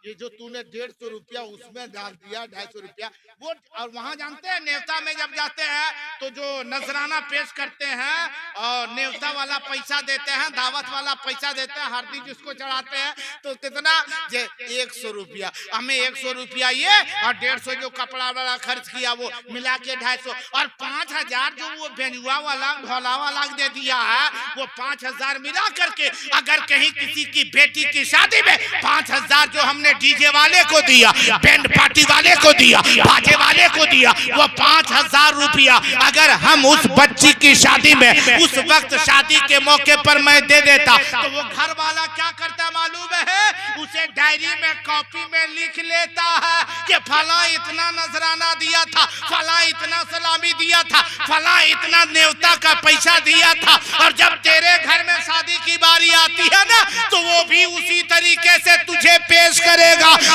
ये जो तूने 150 रुपया उसमें डाल दिया, 250 रुपया वो, और वहां जानते हैं नेवता में जब जाते हैं तो जो नजराना पेश करते हैं और नेवता वाला पैसा देते हैं, दावत वाला पैसा देते हैं, हरदी जिसको चढ़ाते हैं, तो कितना 100 रुपया, हमें 100 रुपया ये, और 150 जो कपड़ा वाला खर्च किया वो मिला के 250, और 5000 जो वो बेंजुआ वाला ढोला वाला दे दिया है, वो 5000 मिला करके अगर कहीं किसी की बेटी की शादी में 5000 जो हमने डीजे वाले को दिया, बैंड पार्टी वाले को दिया, बाजे वाले को दिया, वो 5000 रुपया अगर हम उस बच्ची की शादी में उस वक्त शादी के मौके पर मैं दे देता, तो वो घर वाला क्या करता मालूम है, उसे डायरी में कॉपी में लिख लेता है कि फला इतना नजराना दिया था, फला इतना सलामी दिया था, फला इतना नेवता का पैसा दिया था, और जब तेरे घर में शादी की बारी आती है ना तो वो भी उसी तरीके से तुझे पेश करेगा।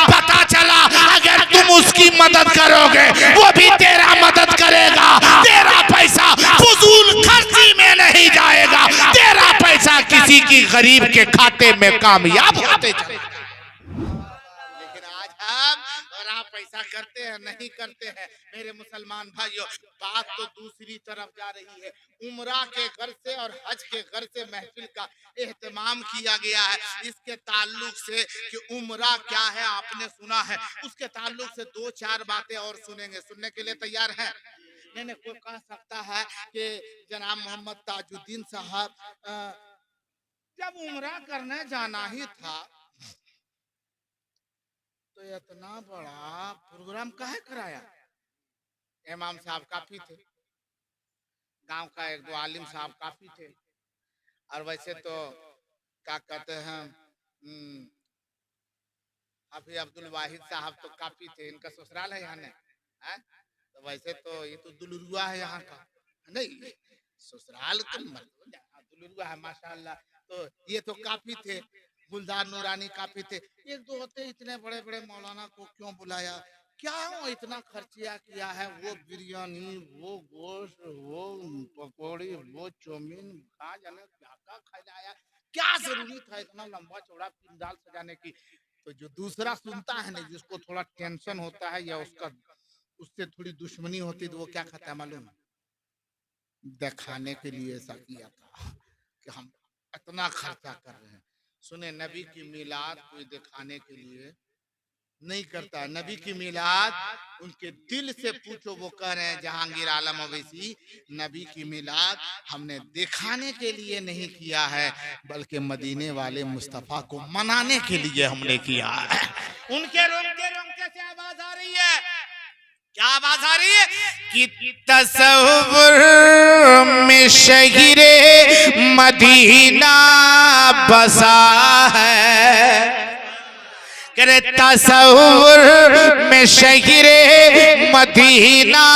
पता चला अगर तुम उसकी मदद करोगे वो भी तेरा मदद करेगा, तेरा पैसा फजूल खर्ची में नहीं जाएगा, तेरा पैसा किसी की गरीब के खाते में कामयाब होते चलेगा। लेकिन आज हम और आप पैसा करते हैं नहीं करते हैं मेरे मुसलमान भाइयों। बात तो दूसरी तरफ जा रही है, उमरा के घर से और हज के घर से महफिल का एहतमाम किया गया है। इसके ताल्लुक से कि उमरा क्या है आपने सुना है, उसके ताल्लुक से 2-4 बातें और सुनेंगे। सुनने के लिए तैयार हैं? नहीं कोई कह सकता है कि जनाब मोहम्मद ताजुद्दीन साहब जब उमरा करने जाना ही था तो इतना बड़ा प्रोग्राम काहे कराया। इमाम साहब काफी थे, गांव का 1-2 आलिम साहब काफी थे, और वैसे तो क्या कहते हैं हाफिज अब्दुल वाहिद साहब तो काफी थे, इनका ससुराल है यहाँ ने, तो वैसे तो ये तो दुलरुआ है यहाँ का, नहीं ससुराल तो दुलरुआ है माशाल्लाह, तो ये तो काफी थे। गुलजार नूरानी काफी थे, 1-2 होते इतने बड़े बड़े मौलाना को क्यों बुलाया, क्या वो इतना खर्चिया किया है, वो बिरयानी, वो गोश्त, वो पकौड़ी, वो चौमीन, कहाँ जाने क्या क्या खिलाया, क्या जरूरी था इतना लंबा चौड़ा पिंडाल सजाने की। तो जो दूसरा सुनता है ना, जिसको थोड़ा टेंशन होता है या उससे थोड़ी दुश्मनी होती, तो वो क्या कहता है मालूम है? दिखाने के लिए ऐसा किया था कि हम इतना खर्चा कर रहे हैं। सुने, नबी की मिलाद कोई दिखाने के लिए नहीं करता। नबी की मिलाद उनके दिल से पूछो, वो कह रहे हैं जहांगीर आलम अवैसी, नबी की मिलाद हमने दिखाने के लिए नहीं किया है, बल्कि मदीने वाले मुस्तफा को मनाने के लिए हमने किया है। उनके रोंगटे रोंगटे से आवाज आ रही है। क्या आवाज आ रही है? कि तसव्वुर में शहीरे मदीना बसा है, करे तसव्वुर में शहीरे मदीना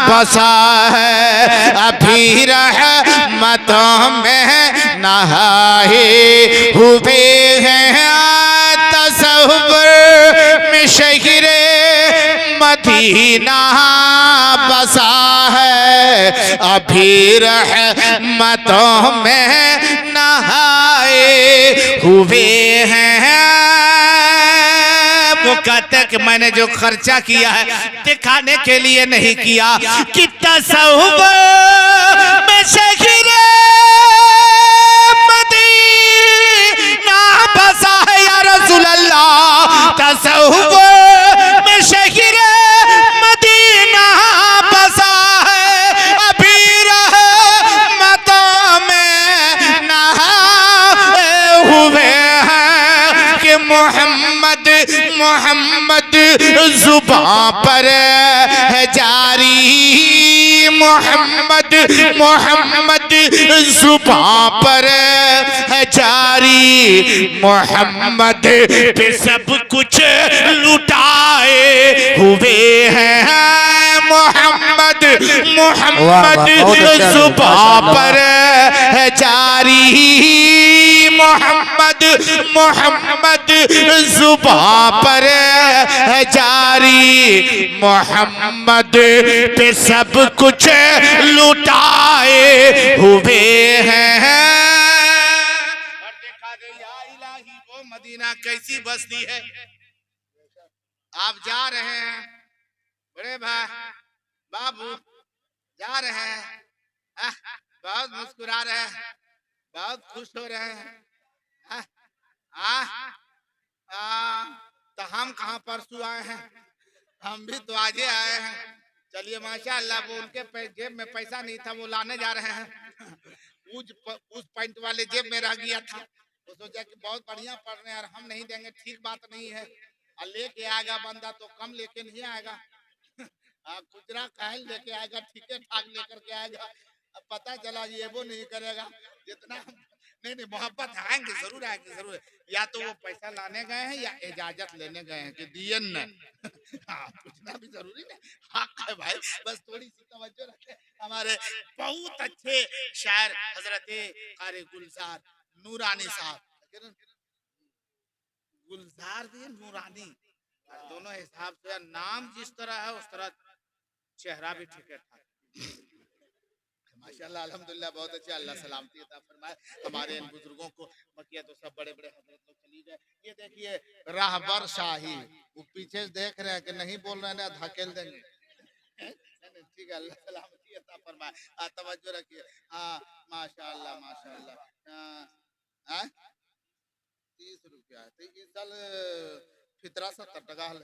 बसा है, अभी रहमतों में नहाए हुए हैं। तसव्वुर में शहीरे मदीना बसा है, अभी रहमतों में नहाए हुए हैं। वो कहते हैं कि मैंने जो खर्चा किया है दिखाने के लिए नहीं किया। कि तसव्वुर में शहीरे मदीना बसा है या रसूल अल्लाह, तसव्वुर में शहीरे मदीना बसा है, अभी रहमतों में नहाए हुए हैं। कि मोहम्मद मोहम्मद जुबां पर है जारी, मोहम्मद मोहम्मद जुबां पर है जारी, मोहम्मद पे सब कुछ लुटाए हुए हैं। मोहम्मद मोहम्मद जुबां पर है जारी, मोहम्मद मोहम्मद जुबां पर है जारी, मोहम्मद पे सब कुछ लुटाए हुए हैं। और देखा गया या इलाही वो मदीना कैसी बस्ती है। आप जा रहे हैं बड़े भाई बाबू, जा रहे हैं, बहुत मुस्कुरा रहे हैं, बहुत खुश हो रहे हैं। तो हम कहाँ परसों आए हैं, हम भी तो आजे आए हैं। चलिए माशाअल्लाह, वो उनके जेब में पैसा नहीं था, वो लाने जा रहे हैं। उस पैंट वाले जेब में रह गया था, वो सोचा कि बहुत बढ़िया पढ़ रहे हैं और हम नहीं देंगे, ठीक बात नहीं है। और लेके आएगा बंदा तो कम लेके नहीं आएगा, खुचरा कहल लेके आएगा, ठीके ठाक लेकर के आएगा। अब पता चला ये वो नहीं करेगा जितना। नहीं मोहब्बत आएंगे, जरूर आएंगे, जरूर। या तो वो पैसा लाने गए हैं या इजाजत लेने गए हैं कि दियन न। पूछना भी जरूरी नहीं, हक है भाई, बस थोड़ी सी तवज्जो रखें। हमारे बहुत अच्छे शायर हजरत कारी गुलजार नूरानी साहब, गुलजार भी नूरानी, दोनों हिसाब से नाम जिस तरह है उस तरह चेहरा भी ठीक है ठाक। माशाल्लाह अल्हम्दुलिल्लाह, बहुत अच्छे, अल्लाह सलामती अता फरमाए हमारे इन बुजुर्गों को। बकिया तो सब बड़े बड़े हजरत लोग चली गए। ये देखिए राहबर शाही, वो पीछे देख रहे हैं कि नहीं बोल रहे हैं, धकेल देंगे। ठीक है, अल्लाह सलामती अता फरमाए, तवज्जो रखिए। हाँ माशाल्लाह माशाल्लाह। 30 रुपया है, तो इस साल फितरा 70 टका है।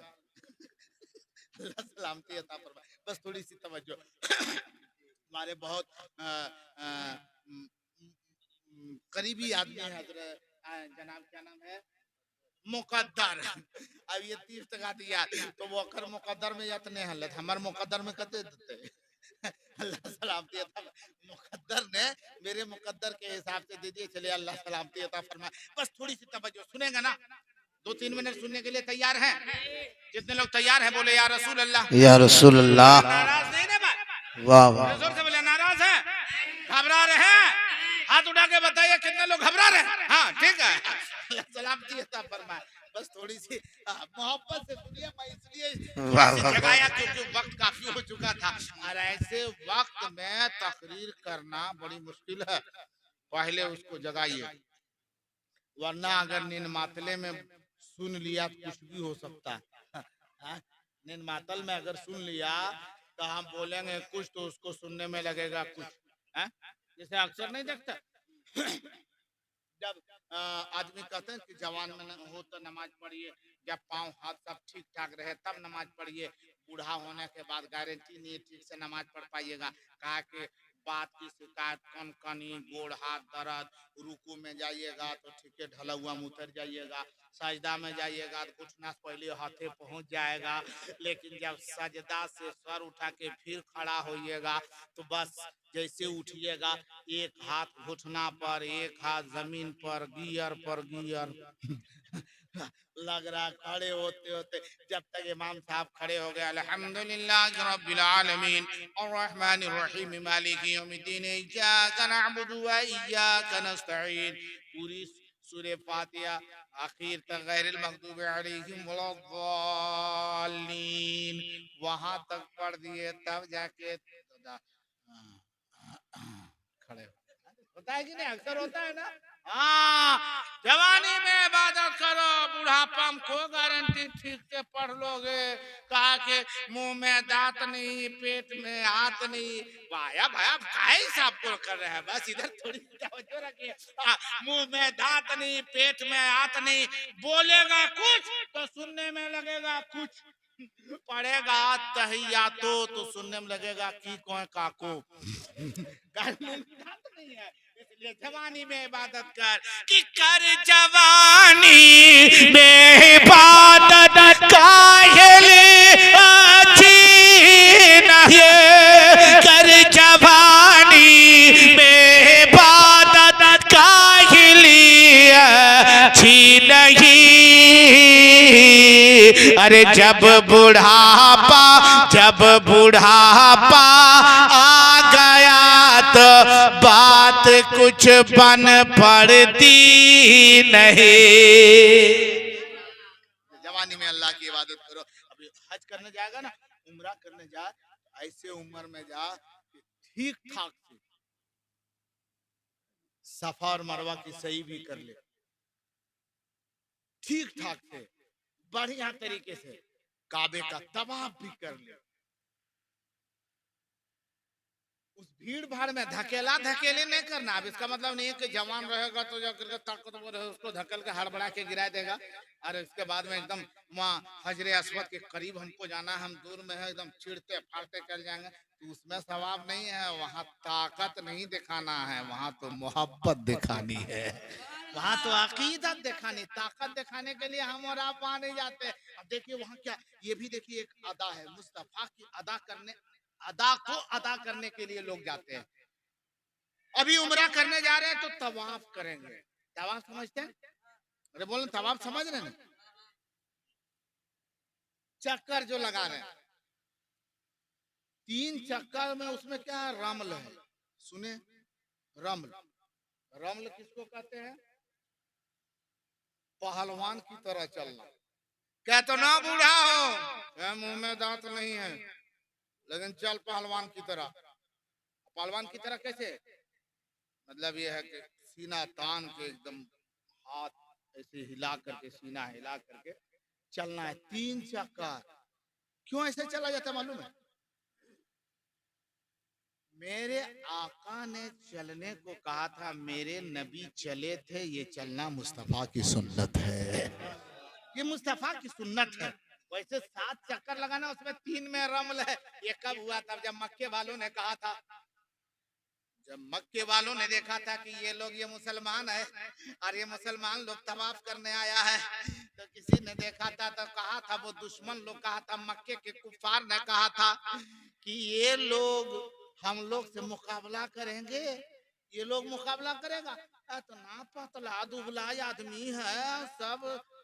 अल्लाह सलामती अता फरमाए, बस थोड़ी सी तवज्जो। हमारे बहुत करीबी आदमी है हजरत, जनाब क्या नाम है, मुकद्दर। अब ये 30 टका दिया तो वो अकर मुकद्दर में इतने हालत, हमारे मुकद्दर में कते देते। अल्लाह सलामती अता, मुकद्दर ने मेरे मुकद्दर के हिसाब से दे दिए। चलिए अल्लाह सलामती अता फरमाए, बस थोड़ी सी तवज्जो। सुनेगा ना, 2-3 मिनट सुनने के लिए तैयार हैं? जितने लोग तैयार हैं बोले या रसूल अल्लाह, या रसूल अल्लाह। नाराज नहीं ना भाई, वाह वाह, जोर से बोले नाराज है, घबरा रहे हैं, हाथ उठा के बताइए कितने लोग घबरा रहे हैं। हाँ ठीक है, अल्लाह सलामती अता फरमाए, बस थोड़ी सी मोहब्बत से सुनिए। मैं इसलिए जगाया क्योंकि वक्त काफी हो चुका था, और ऐसे वक्त में तकरीर करना बड़ी मुश्किल है। पहले उसको जगाइए, वरना अगर नींद मातले में सुन लिया तो कुछ भी हो सकता है। हाँ, नींद मातल में अगर सुन लिया तो हम बोलेंगे कुछ तो उसको सुनने में लगेगा कुछ। हाँ? जैसे अक्सर नहीं देखता जब आदमी कहते हैं कि जवान में हो तो नमाज पढ़िए, जब पाँव हाथ सब ठीक ठाक रहे तब नमाज पढ़िए, बूढ़ा होने के बाद गारंटी नहीं ठीक से नमाज पढ़ पाइएगा। कहा कि बात की शिकायत, कनकनी, गोड़ हाथ दर्द, रुकू में जाइएगा तो ठीक है ढला हुआ में उतर जाइएगा, सजदा में जाइएगा तो घुटना से पहले हाथे पहुंच जाएगा, लेकिन जब सजदा से सर उठा के फिर खड़ा होइएगा तो बस जैसे उठिएगा एक हाथ घुटना पर, एक हाथ जमीन पर, गियर लग रहा खड़े होते होते जब तक इमाम साहब खड़े हो गए अल्हम्दुलिल्लाह रब्बिल आलमीन अर्रहमानिर रहीम मालिकी यौमिद्दीन इय्याका नअबुदु व इय्याका नस्तईन पूरी सूरह फातिहा आखिर तक गैरिल मग़दूबि अलैहिम वलद्दालीन वहां तक पढ़ दिए तब जाके खड़े होता है कि नहीं? अक्सर होता है ना। हाँ, जवानी में इबादत करो, बुढ़ापा को गारंटी ठीक से पढ़ लोगे। कहा कि मुंह में दांत नहीं, पेट में हाथ नहीं। भाया भाया काहे साहब को कर रहे हैं, बस इधर थोड़ी तवज्जो रखिए। मुंह में दांत नहीं, पेट में हाथ नहीं, बोलेगा कुछ तो सुनने में लगेगा कुछ, पढ़ेगा तहियातो तो सुनने में लगेगा की कौन काको। नहीं है, इसलिए जवानी में इबादत कर कि कर जवानी में इबादत काहिली अच्छी नहीं, कर जवानी में इबादत काहिली अच्छी नहीं। अरे जब बुढ़ापा आ गया तो बात कुछ बन पड़ती नहीं। जवानी में अल्लाह की इबादत करो। अभी हज करने जाएगा ना, उम्रा करने जा, ऐसे उम्र में जा ठीक ठाक से सफा और मरवा की सही भी कर ले, ठीक ठाक से बढ़िया तरीके से काबे का तवाफ भी कर ले। उस भीड़ भाड़ में धकेला धकेले नहीं करना। अब इसका मतलब नहीं है कि जवान रहेगा तो जाकर ताकतवर है उसको धकेल के हड़बड़ा के गिरा देगा। और इसके बाद में एकदम वहाँ हजरे अस्वद के करीब हमको जाना, हम दूर में है एकदम चिड़ते फाड़ते चल जाएंगे तो उसमें सवाब नहीं है। वहाँ ताकत नहीं दिखाना है, वहाँ तो मोहब्बत दिखानी है, वहाँ तो अकीदत दिखानी। ताकत दिखाने के लिए हम और आप वहाँ नहीं जाते। अब देखिए वहाँ क्या, ये भी देखिए एक अदा है, मुस्तफा की अदा को अदा करने के लिए लोग जाते हैं। अभी उम्रा करने जा रहे हैं तो तवाफ करेंगे। तवाफ समझते हैं? अरे बोलो तवाफ समझ रहे हैं? चक्कर जो लगा रहे हैं 3 चक्कर में, उसमें क्या है, रमल है। सुने, रमल किसको कहते हैं? पहलवान की तरह चलना। क्या तो ना बूढ़ा हो, मुंह में दांत नहीं है, लेकिन चल पहलवान की तरह। पहलवान की तरह कैसे? मतलब ये है कि सीना तान के एकदम हाथ ऐसे हिला करके, सीना हिला करके चलना है 3 चक्कर। क्यों ऐसे चला जाता है मालूम है? मेरे आका ने चलने को कहा था, मेरे नबी चले थे, ये चलना मुस्तफा की सुन्नत है, ये मुस्तफा की सुन्नत है। वैसे 7 चक्कर लगाना, उसमें 3 में रमल है। ये कब हुआ? तब जब मक्के वालों ने कहा था, जब मक्के वालों ने देखा था कि ये लोग, ये मुसलमान है और ये मुसलमान लोग तवाफ करने आया है, तो किसी ने देखा था तो कहा था, वो दुश्मन लोग कहा था, मक्के के कुफार ने कहा था कि ये लोग हम लोग से मुकाबला करेंगे, ये लोग मुकाबला करेगा, इतना पतला दुबला आदमी है सब,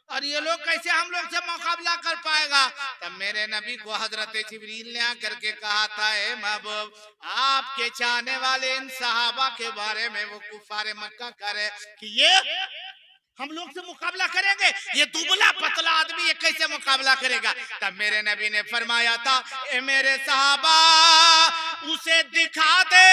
और ये लोग कैसे हम लोग से मुकाबला कर पाएगा? तब मेरे नबी को हजरत जिब्रील ने आकर के कहा था, ए महबूब, आपके चाहने वाले इन सहाबा के बारे में वो कुफारे मक्का करे कि ये हम लोग से मुकाबला करेंगे, ये दुबला पतला आदमी ये कैसे मुकाबला करेगा? तब मेरे नबी ने फरमाया था, ए मेरे सहाबा, उसे दिखा दे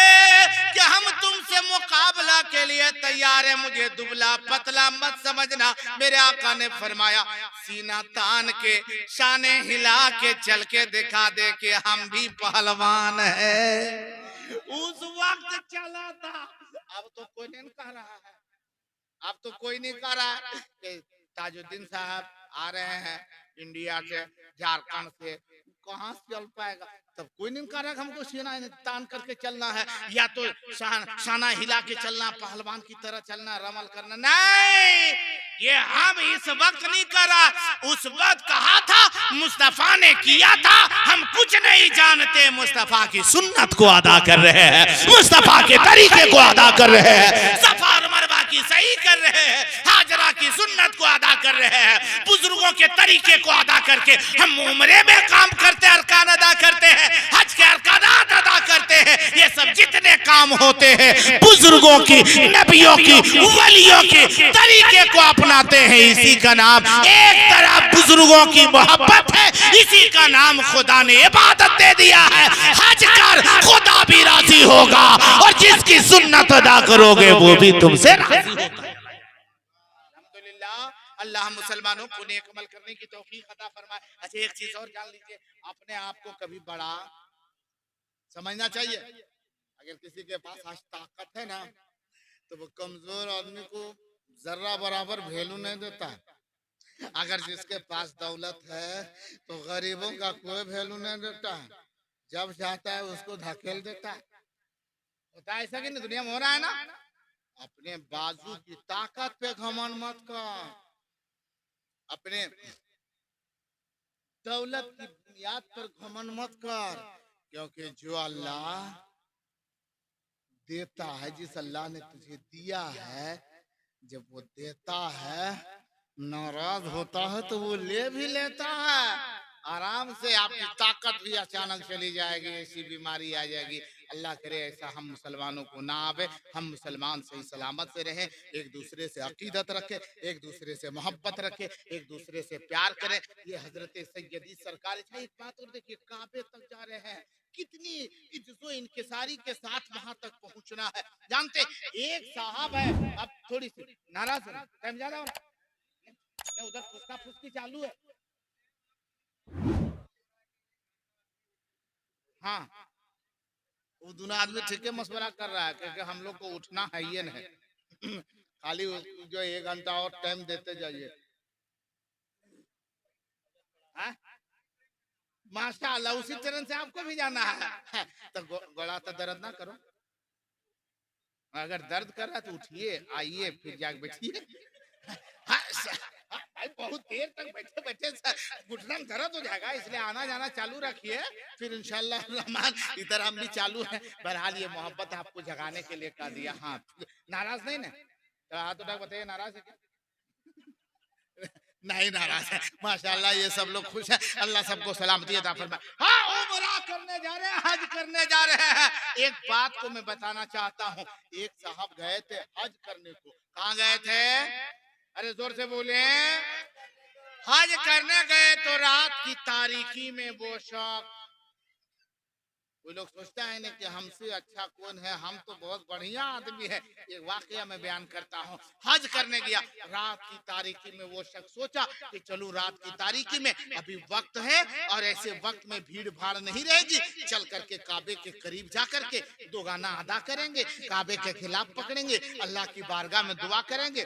कि हम तुमसे मुकाबला के लिए तैयार है। मुझे दुबला पतला मत समझना। मेरे आका ने फरमाया सीना तान के शाने हिला के चल के दिखा दे कि हम भी पहलवान है। उस वक्त चला था। अब तो कोई नहीं कह रहा है, अब तो कोई नहीं कह रहा है कि ताजुद्दीन साहब आ रहे हैं इंडिया से, झारखंड से, कहां से चल पाएगा। तब कोई नहीं कह रहा कि हमको सीना तान करके चलना है या तो शाना हिला के चलना, पहलवान की तरह चलना, रमल करना। नहीं, ये हम इस वक्त नहीं कर रहा, उस वक्त कहा था, मुस्तफा ने किया था। हम कुछ नहीं जानते, मुस्तफा की सुन्नत को अदा कर रहे हैं, मुस्तफा के तरीके को अदा कर रहे हैं, सफा और मरवा की सही कर रहे हैं, हाजरा की सुन्नत को अदा कर रहे हैं, बुजुर्गों के तरीके को अदा करके हम उम्रे में काम करते, अरकान अदा करते हैं, हज के अरकान अदा करते हैं। ये सब जितने काम होते हैं बुजुर्गों की, नबियों की, वलियों के तरीके को अपनाते हैं। इसी का नाम एक तरफ बुजुर्गों की मोहब्बत है, इसी का नाम खुदा ने इबादत दे दिया है। हज कर खुदा भी राजी होगा और जिसकी सुन्नत अदा करोगे वो भी तुमसे राजी होगा। अल्लाह मुसलमानों को नेक अमल करने की तौफीक अता फरमाए। अच्छा एक चीज और जान लीजिए, अपने आप को कभी बड़ा समझना चाहिए। अगर किसी के पास आज ताकत है ना, तो वो कमजोर आदमी को जर्रा बराबर वैल्यू नहीं देता। अगर जिसके पास दौलत है तो गरीबों का कोई वैल्यू नहीं देता, जब चाहता है उसको धकेल देता है। होता है ऐसा कि नहीं, दुनिया में हो रहा है ना। अपने बाजू की ताकत पे घमंड मत कर, अपने दौलत की बुनियाद पर घमंड मत कर, क्योंकि जो अल्लाह देता है, जिस अल्लाह ने तुझे दिया है, जब वो देता है नाराज होता है तो वो ले भी लेता है। आराम से आपकी ताकत भी अचानक चली जाएगी, ऐसी बीमारी आ जाएगी। अल्लाह करे ऐसा हम मुसलमानों को ना आवे। हम मुसलमान सही सलामत से रहें, एक दूसरे से अकीदत रखें, एक दूसरे से मोहब्बत रखें, एक दूसरे से प्यार करें। ये हजरत सैयदी सरकार। एक बात और देखिए, काबे तक जा रहे हैं, कितनी इज्जतो इनकिसारी के साथ वहां तक पहुंचना है। जानते एक साहब है, अब थोड़ी सी नाराज है, टाइम ज्यादा हो रहा है, उधर फुसका फुसकी चालू है। हाँ, वो दोनों आदमी ठीक है मशवरा कर रहा है, क्योंकि हम लोग को उठना है ये नहीं। खाली जो 1 घंटा और टाइम देते जाइए। माशाअल्लाह, उसी तरह से आपको भी जाना है। तो गोला तो दर्द ना करो, अगर दर्द कर रहा है तो उठिए, आइए, फिर जाके बैठिए। बहुत देर तक बैठे बैठे घुटना में दर्द हो जाएगा, इसलिए आना जाना चालू रखिए, फिर इंशाअल्लाह रहमान इधर हम भी चालू है। बहरहाल ये मोहब्बत आपको जगाने के लिए कर दिया। हाँ, नाराज नहीं ना, हाथ उठा बताइए, नाराज है क्या? नहीं नाराज है, माशाअल्लाह ये सब लोग खुश हैं। अल्लाह सबको सलामती अता फरमाए। हाँ, उम्रा करने जा रहे हैं, हज करने जा रहे हैं। एक बात को मैं बताना चाहता हूँ, एक साहब गए थे हज करने को। कहाँ गए थे? अरे जोर से बोले। हज करने गए तो रात की तारीकी में वो शौक, कोई लोग सोचता है ना कि हमसे अच्छा कौन है, हम तो बहुत बढ़िया आदमी है। एक वाकया मैं बयान करता हूँ। हज करने गया, रात की तारीकी में वो शख्स सोचा कि चलो रात की तारीकी में अभी वक्त है और ऐसे वक्त में भीड़ भाड़ नहीं रहेगी, चल करके काबे के करीब जा करके 2 गाना अदा करेंगे, काबे के खिलाफ पकड़ेंगे, अल्लाह की बारगाह में दुआ करेंगे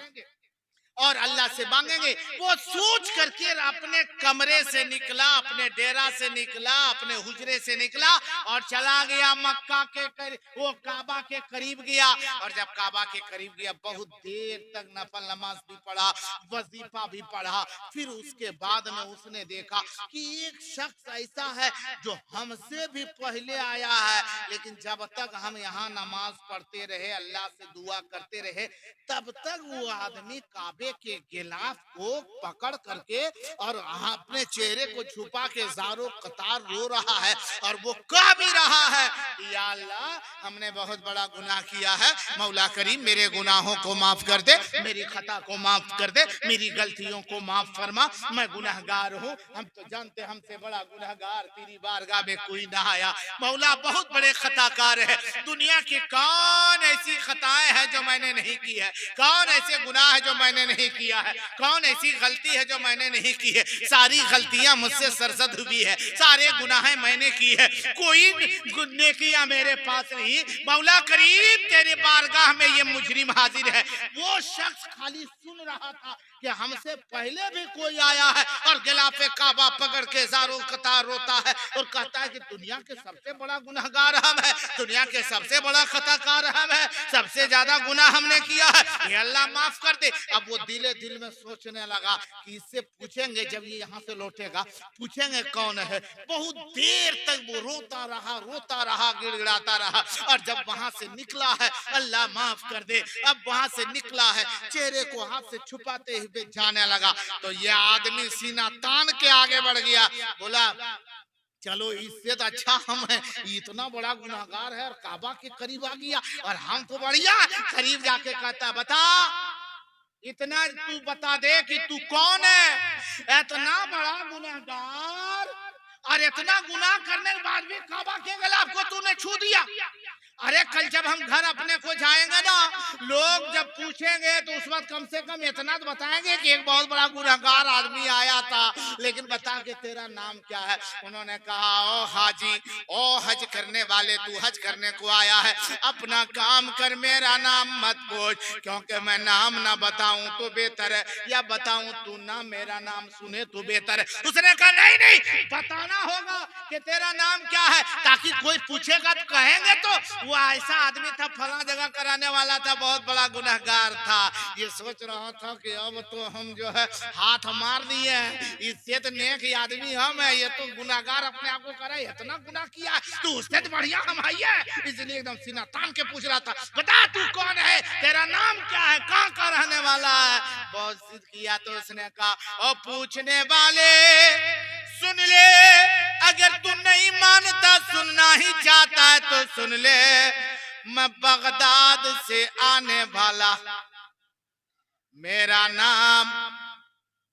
और अल्लाह से मांगेंगे। वो सोच करके अपने कमरे से निकला, अपने डेरा से निकला, अपने हुजरे से निकला और चला गया मक्का के करीब, वो काबा के करीब गया। और जब काबा के करीब गया, बहुत देर तक नफल नमाज भी पढ़ा, वजीफा भी पढ़ा। फिर उसके बाद में उसने देखा कि एक शख्स ऐसा है जो हमसे भी पहले आया है, लेकिन जब तक हम यहाँ नमाज पढ़ते रहे, अल्लाह से दुआ करते रहे, तब तक वो आदमी काबे काबे के गिलाफ को पकड़ करके और अपने चेहरे को छुपा के ज़ारो कतार रो रहा है और वो कह भी रहा है, या अल्लाह हमने बहुत बड़ा गुनाह किया है, मौला करीम मेरे गुनाहों को माफ कर दे, मेरी खता को माफ कर दे, मेरी गलतियों को माफ फरमा, मैं गुनहगार हूँ। हम तो जानते हमसे बड़ा गुनहगार तेरी बारगाह में कोई ना आया। मौला बहुत बड़े खताकार है, दुनिया की कौन ऐसी खताएं हैं जो मैंने नहीं की है, कौन ऐसे गुनाह है जो मैंने नहीं किया है, कौन ऐसी गलती है जो मैंने नहीं की है। सारी गलतियां मुझसे सरजद हुई है, सारे गुनाहें मैंने की है, कोई नेकियां मेरे पास नहीं। मौला करीम तेरे बारगाह में ये मुजरिम हाजिर है। वो शख्स खाली सुन रहा था कि हमसे पहले भी कोई आया है और गिलाफे काबा पकड़ के ज़ारो कतार रोता है और कहता है कि दुनिया के सबसे बड़ा गुनहगार हम है, दुनिया के सबसे बड़ा खताकार हम है, सबसे ज्यादा गुनाह हमने किया है, ये अल्लाह माफ कर दे। अब वो दिल में सोचने लगा कि इससे पूछेंगे, जब ये यहाँ से लौटेगा पूछेंगे कौन है। बहुत देर तक वो रोता रहा गिड़गिड़ाता रहा और जब वहां से निकला है, अल्लाह माफ कर दे, अब वहां से निकला है, चेहरे को हाथ से छुपाते हुए जाने लगा तो ये आदमी सीना तान के आगे बढ़ गया, बोला चलो इससे तो अच्छा हम हैं, इतना बड़ा गुनाहगार है और काबा के करीब आ गया और हम तो बढ़िया। करीब जाके कहता बता, इतना तू बता दे कि तू कौन है, इतना बड़ा गुनाहगार और इतना गुनाह करने के बाद भी काबा के गिलाफ को तूने छू दिया। अरे कल जब हम घर अपने को जाएंगे ना, लोग जब पूछेंगे तो उस वक्त कम से कम इतना तो बताएंगे कि एक बहुत बड़ा गुनहगार आदमी आया था, लेकिन बता कि तेरा नाम क्या है। उन्होंने कहा ओ हाजी, ओ हज करने वाले, तू हज करने को आया है, अपना काम कर, मेरा नाम मत पूछ, क्योंकि मैं नाम ना बताऊं तो बेहतर है, या बताऊं तू ना मेरा नाम सुने तो बेहतर है। उसने कहा नहीं बताना होगा कि तेरा नाम क्या है, ताकि कोई पूछेगा तो कहेंगे तो वो ऐसा आदमी था, फला जगह कराने वाला था, बहुत बड़ा गुनहगार था। ये सोच रहा था कि अब तो हम जो है हाथ मार दिए, इससे तो नेक आदमी हम है, ये तो गुनहगार अपने आप को करे, इतना गुनाह किया तो उससे तो बढ़िया हम है। इसलिए एकदम सीना तान के पूछ रहा था, बता तू कौन है, तेरा नाम क्या है, कहाँ का रहने वाला है। बहुत जिद किया तो उसने कहा ओ पूछने वाले सुन ले, अगर तू नहीं मानता सुनना ही चाहता है तो सुन ले, मैं बगदाद से आने वाला, मेरा नाम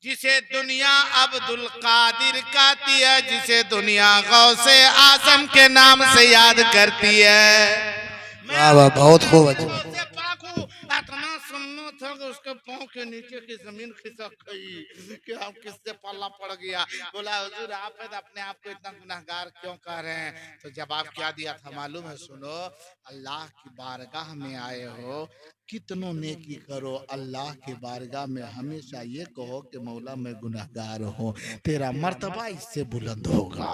जिसे दुनिया अब्दुल कादिर कहती है, जिसे दुनिया गौसे आजम के नाम से याद करती है। वाह वाह, बहुत खूब। इतना सुनना था कि उसके पाँव के नीचे की जमीन खिसक गई कि हम किससे पल्ला पड़ गया। बोला हुजूर आप अपने आप को इतना गुनहगार क्यों कह रहे हैं? तो जवाब क्या दिया था मालूम है? सुनो, अल्लाह की बारगाह में आए हो, कितनों नेकी करो, अल्लाह की बारगाह में हमेशा ये कहो कि मौला मैं गुनहगार हूँ, तेरा मर्तबा इससे बुलंद होगा,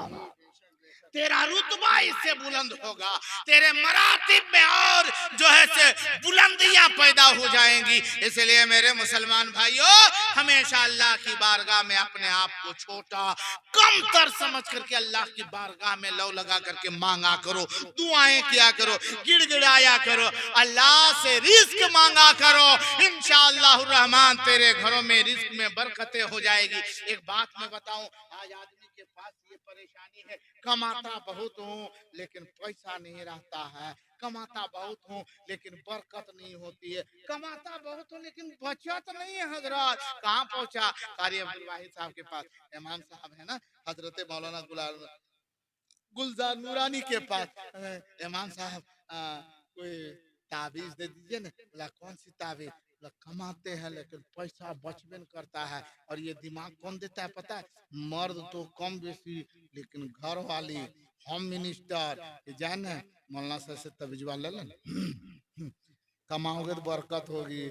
तेरा रुतबा इससे बुलंद होगा, तेरे मरातिब में और जो है से बुलंदियां पैदा हो जाएंगी। इसलिए मेरे मुसलमान भाइयों, हमेशा अल्लाह की बारगाह में अपने आप को छोटा कमतर समझ करके अल्लाह की बारगाह में लौ लगा करके मांगा करो, दुआएं किया करो, गिड़गिड़ाया करो, अल्लाह से रिस्क मांगा करो, इंशाअल्लाह रहमान तेरे घरों में रिस्क में बरकतें हो जाएगी। एक बात मैं बताऊं, आज आदमी के पास ये परेशानी है, कमाता बहुत हूँ लेकिन पैसा नहीं रहता है, कमाता बहुत हूँ लेकिन बरकत नहीं होती है, कमाता बहुत हूँ लेकिन बचत नहीं है। हजरत कहाँ पहुँचा? कारी अब्दुल वाहिद साहब के पास, इमाम साहब है ना, हजरत मौलाना गुलजार नूरानी के पास, इमाम साहब कोई ताबीज दे दीजिए ना। बोला कौन सी ताबीज? कमाते हैं लेकिन पैसा बचबे न करता है, और ये दिमाग कौन देता है पता है? मर्द तो कम बेसी, लेकिन घर वाली, होम मिनिस्टर, ये जाने मौलाना साहब से तबीजवा ले लें, कमाओगे तो बरकत होगी।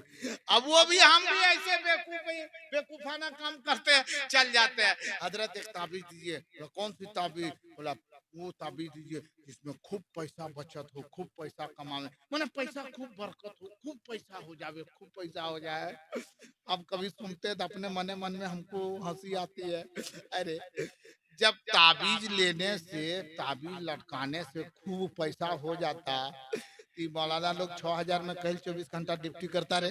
अब वो भी हम भी ऐसे बेवकूफाना काम करते हैं, चल जाते हैं। हजरत एक ताबीज दीजिए। कौन सी ताबीज? बोला वो ताबीज दीजिए जिसमें खूब पैसा बचत हो, खूब पैसा कमाने, मैंने पैसा खूब बरकत हो, खूब पैसा हो जाए, खूब पैसा हो जाए। अब कभी सुनते तो अपने मन में हमको हंसी आती है। अरे जब ताबीज लेने से, ताबीज लटकाने से खूब पैसा हो जाता, मौलाना लोग 6000 में कल 24 घंटा ड्यूटी करता रहे।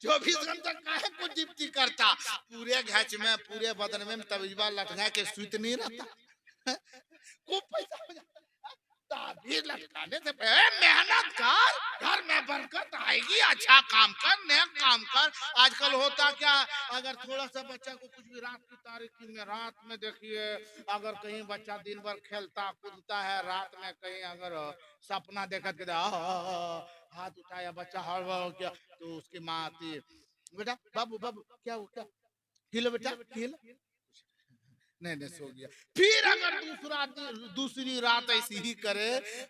24 घंटा काहे को ड्यूटी करता, पूरे घाच में पूरे बदन में तबीबा लटका के सुत नहीं रहता। खूब पैसा हो जाता। ताबीज लटकाने से पहले मेहनत कर, घर में बरकत आएगी, अच्छा काम कर, नेक काम कर। आजकल होता क्या, अगर थोड़ा सा बच्चा को कुछ भी रात की तारीखी में, रात में देखिए अगर कहीं बच्चा दिन भर खेलता कूदता है, रात में कहीं अगर सपना देखा के हाथ उठाया बच्चा हड़बड़ किया, तो उसकी माँ आती है, बेटा बाबू बाबू क्या हो, क्या हिलो बेटा हिलो, नहीं नहीं सो गया। फिर अगर दूसरी रात ऐसी ही करे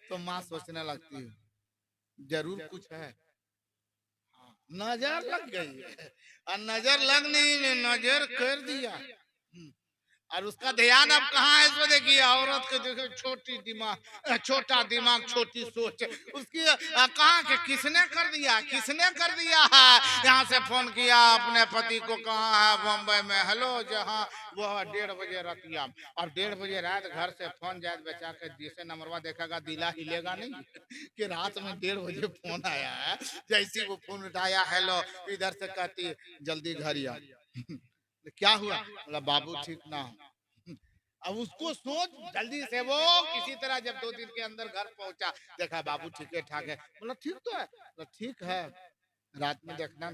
तो माँ सोचने लगती है जरूर कुछ है, नजर लग गई है। और नजर लगने में नजर कर दिया, और उसका ध्यान अब कहाँ है इसमें देखिए। औरत के देखो छोटी दिमाग, छोटा दिमाग, छोटी सोच, उसकी कहाँ के किसने कर दिया, किसने कर दिया है। यहाँ से फोन किया अपने पति को, कहाँ है, बम्बई में, हेलो जहाँ वो 1:30 बजे रतिया, और 1:30 बजे रात घर से फोन जाए बचा के, जैसे नंबरवा देखेगा दिला हिलेगा नहीं कि रात में 1:30 बजे फोन आया है। जैसे वो फोन उठाया, हेलो, इधर से कहती जल्दी घर आ। क्या हुआ, बोला बाबू ठीक ना हो। अब उसको सोच जल्दी से वो किसी तरह जब 2 दिन के अंदर घर पहुंचा, देखा बाबू ठीक है ठाक है, बोला ठीक तो है, बोला ठीक है, रात में देखना।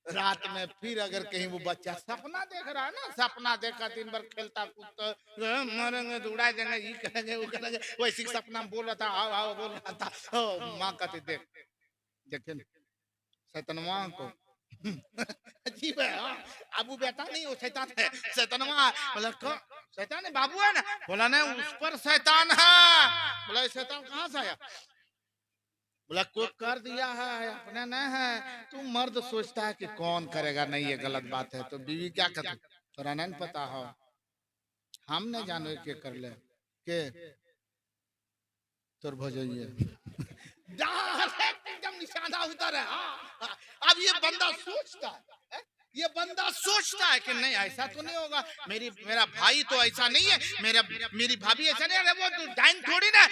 रात में फिर अगर कहीं वो बच्चा सपना देख रहा है ना, सपना देखा दिन भर खेलता कूदता, मरेंगे दौड़ा देंगे, ये करेंगे वो करेंगे, वैसे सपना बोल रहा था, आओ आओ बोल रहा था। माँ कहती देखे शैतानवा को। अजीब है, अब वो बेटा नहीं, वो शैतान है, शैतानवा। बोला शैतान है, बाबू है ना, बोला नहीं उस पर शैतान है। बोला शैतान कहाँ से आया, बोला कोई कर दिया है, अपने नहीं है। तू मर्द सोचता है कि कौन करेगा, नहीं ये गलत बात है, तो बीवी क्या करती, तोरा नहीं पता हो, हम नहीं जानो के कर ले के तोर भजइए। एकदम निशाना उतर है। अब ये बंदा सोचता है, ये बंदा सोचता है कि नहीं ऐसा तो नहीं होगा, मेरा भाई तो ऐसा नहीं है, मेरी भाभी ऐसा नहीं है, वो तो डाइन थोड़ी ना,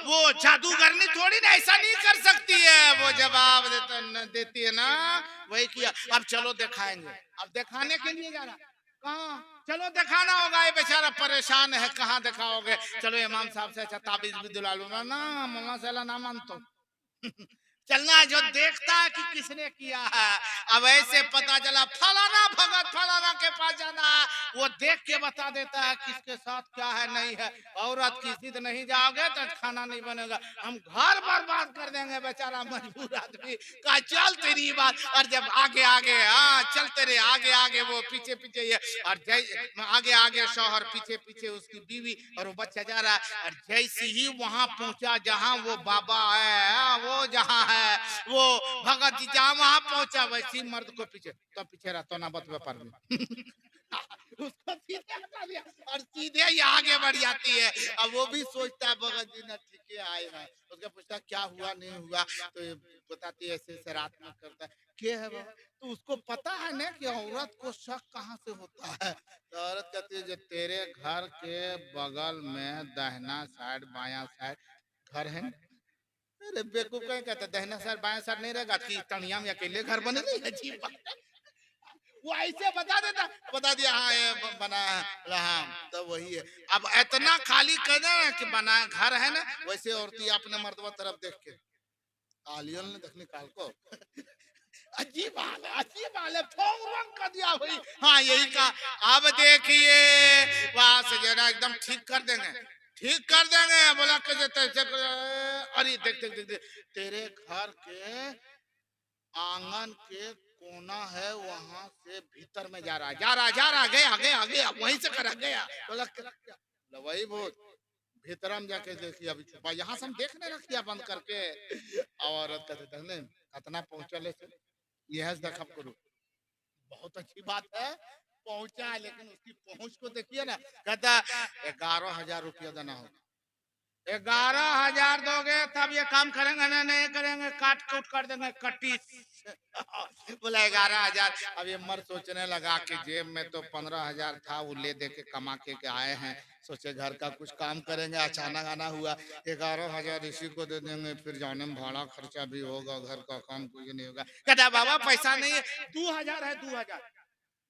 वो जादूगरनी थोड़ी ना, ऐसा नहीं कर सकती है। वो जवाब देती है ना, वही किया। अब चलो दिखाएंगे, अब दिखाने के लिए जा रहा, कहाँ, चलो दिखाना होगा, ये बेचारा परेशान है, कहाँ दिखाओगे, चलो इमाम साहब से अच्छा ताबीज भी दिला लूंगा ना, मम्मा से ना मानता चलना है, जो देखता है कि किसने किया है। अब ऐसे पता चला फलाना भगत फलाना के पास जाना है, वो देख के बता देता है किसके साथ क्या है नहीं है। औरत की जिद नहीं जाओगे तो खाना नहीं बनेगा, हम घर बर्बाद कर देंगे, बेचारा मजबूर आदमी का चल तेरी बात। और जब आगे आगे चलते रहे, आगे आगे वो पीछे पीछे ये, और आगे आगे शौहर, पीछे पीछे उसकी बीवी, और वो बच्चा जा रहा है। और जैसे ही वहां पहुंचा जहां वो बाबा है, वो जहां है वो भगत जी, जहां वहां पहुंचा, वैसी मर्द को पीछे तो पीछे रहा तो ना बत व्यापार में उसको सीधे हटा दिया और सीधे ही आगे बढ़ जाती है। अब वो भी सोचता है भगत जी ने ठीक आए हैं, उसका पूछता क्या हुआ नहीं हुआ, तो ये बताती है ऐसे ऐसे रात में करता है, क्या है बाबा, तो उसको पता है ना कि औरत को शक कहाँ से होता है। तो औरत कहती है जो तेरे घर के बगल में दाहिना साइड बायां साइड घर है, अरे बेवकूफ कहीं कहता दहना साइड बायां साइड नहीं रहेगा कि तनिया में अकेले घर बने नहीं, अजीब बात है। वो ऐसे बता देता, बता दिया हाँ ये बना है, हाँ तो वही है। अब इतना खाली कर देना कि बना घर है ना, वैसे औरती अपने मर्दवा तरफ देख के आलियन ने देखने काल को अजीब हाल है, अजीब हाल है, फोंग रंग कर दिया भाई। हाँ यही का, अब देखिए वहां से जरा एकदम ठीक कर देंगे, ठीक कर देंगे। बोला कैसे, अरे देख देख देख देख, तेरे घर के आंगन के कोना है, वहां से भीतर में जा रहा गया गया गया वहीं से करा गया। बोला वही बहुत भीतर में जाके देखिए, अभी छुपा, यहाँ से हम देखने रखिया बंद करके। और कहते कितना पहुंचले से यह देखा करो, बहुत अच्छी बात है पहुंचा, लेकिन उसकी पहुंच को देखिए ना। कहता 11,000 रुपया देना होगा, 11,000 दोगे तब ये काम करेंगे ना, नहीं करेंगे काट कूट कर देंगे कट्टी। बोला 11,000। अब ये मर्द सोचने लगा कि जेब में तो 15,000 था, वो ले दे के कमा के आए हैं, सोचे घर का कुछ काम करेंगे। अचानक आना हुआ 11,000 इसी को दे देंगे, फिर जाने में भाड़ा खर्चा भी होगा, घर का काम कुछ नहीं होगा। कहता बाबा पैसा नहीं है, 2,000 है, 2,000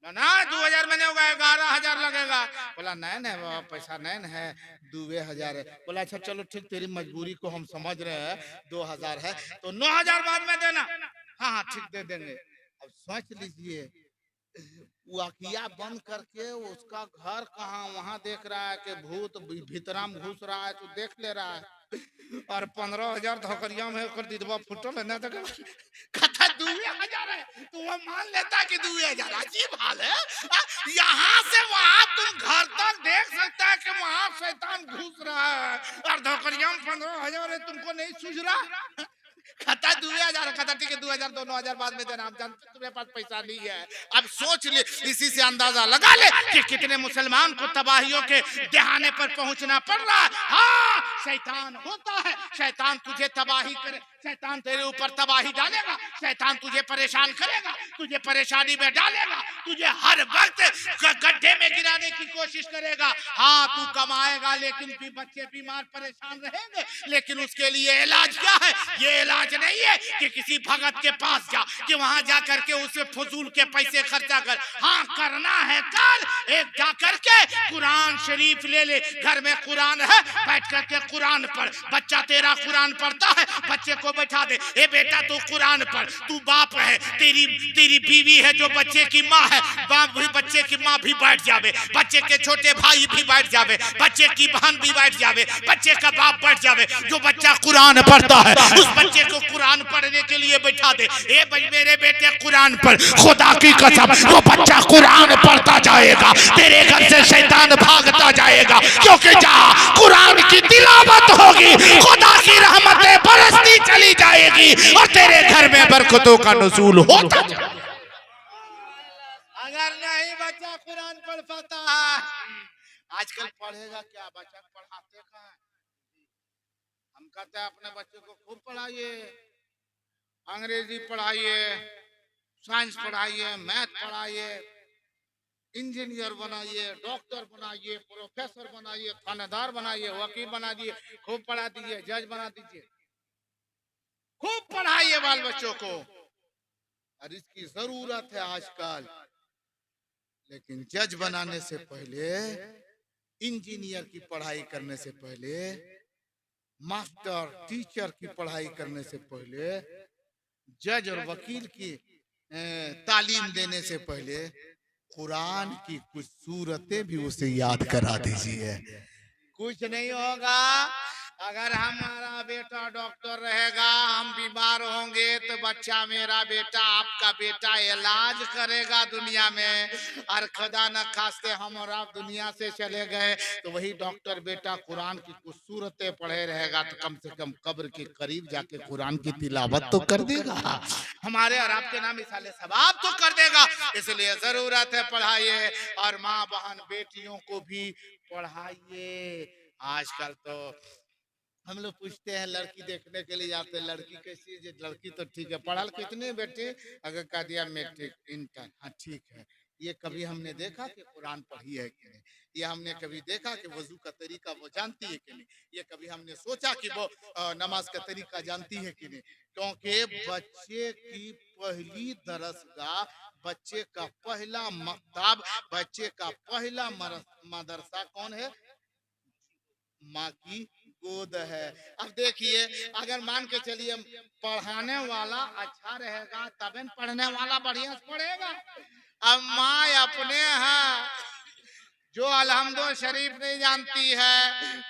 ना 2,000 में नहीं होगा, 11,000 लगेगा। बोला नहीं नहीं बाबा पैसा नहीं है, 2,000 है। बोला अच्छा चलो ठीक, तेरी मजबूरी को हम समझ रहे हैं, 2,000 है तो 9,000 बाद में देना। हाँ हाँ ठीक दे देंगे। अब सोच लीजिए, वाकिया बंद करके उसका घर कहाँ, वहां देख रहा है कि भूत भीतरा में घुस रहा है तो देख ले रहा है, और 15,000 धोकरिया में कर दीदवा फुटल है ना, तो कथा 2,000 है तो वो मान लेता है कि 2,000। अजीब हाल है। यहाँ से वहां तुम घर तक देख सकता है कि वहां शैतान घुस रहा है, और धोकरिया में 15,000 है, तुमको नहीं सूझ रहा। खाता 2,000, खाता ठीक है 2,000 दोनों 2,000 बाद में देना, हम जानते तुम्हारे पास पैसा नहीं है। अब सोच ले, इसी से अंदाजा लगा ले कि कितने मुसलमान को तबाहियों के दहाने पर पहुंचना पड़ रहा है। हाँ शैतान होता है, शैतान तुझे तबाही करे, शैतान तेरे ऊपर तबाही डालेगा, शैतान तुझे परेशान करेगा, तुझे परेशानी में डालेगा, तुझे हर वक्त गड्ढे में गिराने की कोशिश करेगा। हाँ तू कमाएगा लेकिन भी बच्चे बीमार परेशान रहेंगे, लेकिन उसके लिए इलाज क्या है? ये इलाज नहीं है कि किसी भगत के पास जा, कि वहां जा करके उसे फजूल के पैसे खर्चा कर। हाँ करना है कर, एक जा करके कुरान शरीफ ले ले, घर में कुरान है, बैठ करके कुरान पढ़। बच्चा तेरा कुरान पढ़ता है, बच्चे को बैठा दे, ए बेटा तू कुरान पढ़, तू बाप है, तेरी बीवी है जो बच्चे की माँ है, बाप भी बच्चे की माँ भी बैठ जावे, बच्चे के छोटे भाई भी बैठ जावे, बच्चे की बहन भी बैठ जावे, बच्चे का बाप बैठ जावे। जो बच्चा कुरान पढ़ता है उस बच्चे को कुरान पढ़ने के लिए बैठा दे, ए मेरे बेटे कुरान पढ़। खुदा की कसम वो बच्चा कुरान पढ़ता जाएगा, तेरे घर से शैतान भागता जाएगा, क्योंकि जहाँ कुरान की तिलावत होगी खुदा की रहमतें बरसती चली जाएगी और तेरे घर में बरकतों का नुज़ूल होता। अगर नहीं बच्चा कुरान पढ़ पाता है, आजकल पढ़ेगा क्या, बच्चा पढ़ाते कहाँ है? हम कहते हैं अपने बच्चे को खूब पढ़ाइए, अंग्रेजी पढ़ाइए, साइंस पढ़ाइए, मैथ पढ़ाइए, इंजीनियर बनाइए, डॉक्टर बनाइए, प्रोफेसर बनाइए, थानेदार बनाइए, वकील बना दिए, खूब पढ़ा दीजिए, जज बना दीजिए, खूब पढ़ाइए बाल बच्चों को, और इसकी जरूरत है आजकल। लेकिन जज बनाने से पहले, इंजीनियर की पढ़ाई करने से पहले, मास्टर टीचर की पढ़ाई करने से पहले, जज और वकील की तालीम देने से पहले कुरान की कुछ सूरतें भी उसे याद करा दीजिए। कुछ नहीं होगा अगर हमारा बेटा डॉक्टर रहेगा, हम बीमार होंगे तो बच्चा मेरा बेटा आपका बेटा इलाज करेगा दुनिया में, और खुदा न खास्ते हम और आप दुनिया से चले गए तो वही डॉक्टर बेटा कुरान की कुछ सूरतें पढ़े रहेगा, तो कम से कम कब्र के करीब जाके कुरान की तिलावत तो कर देगा, हमारे और आपके नाम इसाले सवाब तो कर देगा। इसलिए जरूरत है पढ़ाइए, और माँ बहन बेटियों को भी पढ़ाइए। आजकल तो हम लोग पूछते हैं, लड़की देखने के लिए जाते हैं, लड़की कैसी है? लड़की तो ठीक है, पढ़ा कितने बेटे? अगर कह दिया मैट्रिक इंटर, हाँ ठीक है। ये कभी हमने देखा कि कुरान पढ़ी है कि नहीं? ये हमने कभी देखा कि वजू का तरीका वो जानती है कि नहीं? ये कभी हमने सोचा कि वो नमाज का तरीका जानती है कि नहीं? क्योंकि बच्चे की पहली दरसगाह, बच्चे का पहला मकतब, बच्चे का पहला मदरसा कौन है? माँ की गोद है। अब देखिए, अगर मान के चलिए पढ़ाने वाला अच्छा रहेगा तब पढ़ने वाला बढ़िया से पढ़ेगा। अब माँ अपने हैं जो अलहमदो शरीफ नहीं जानती है,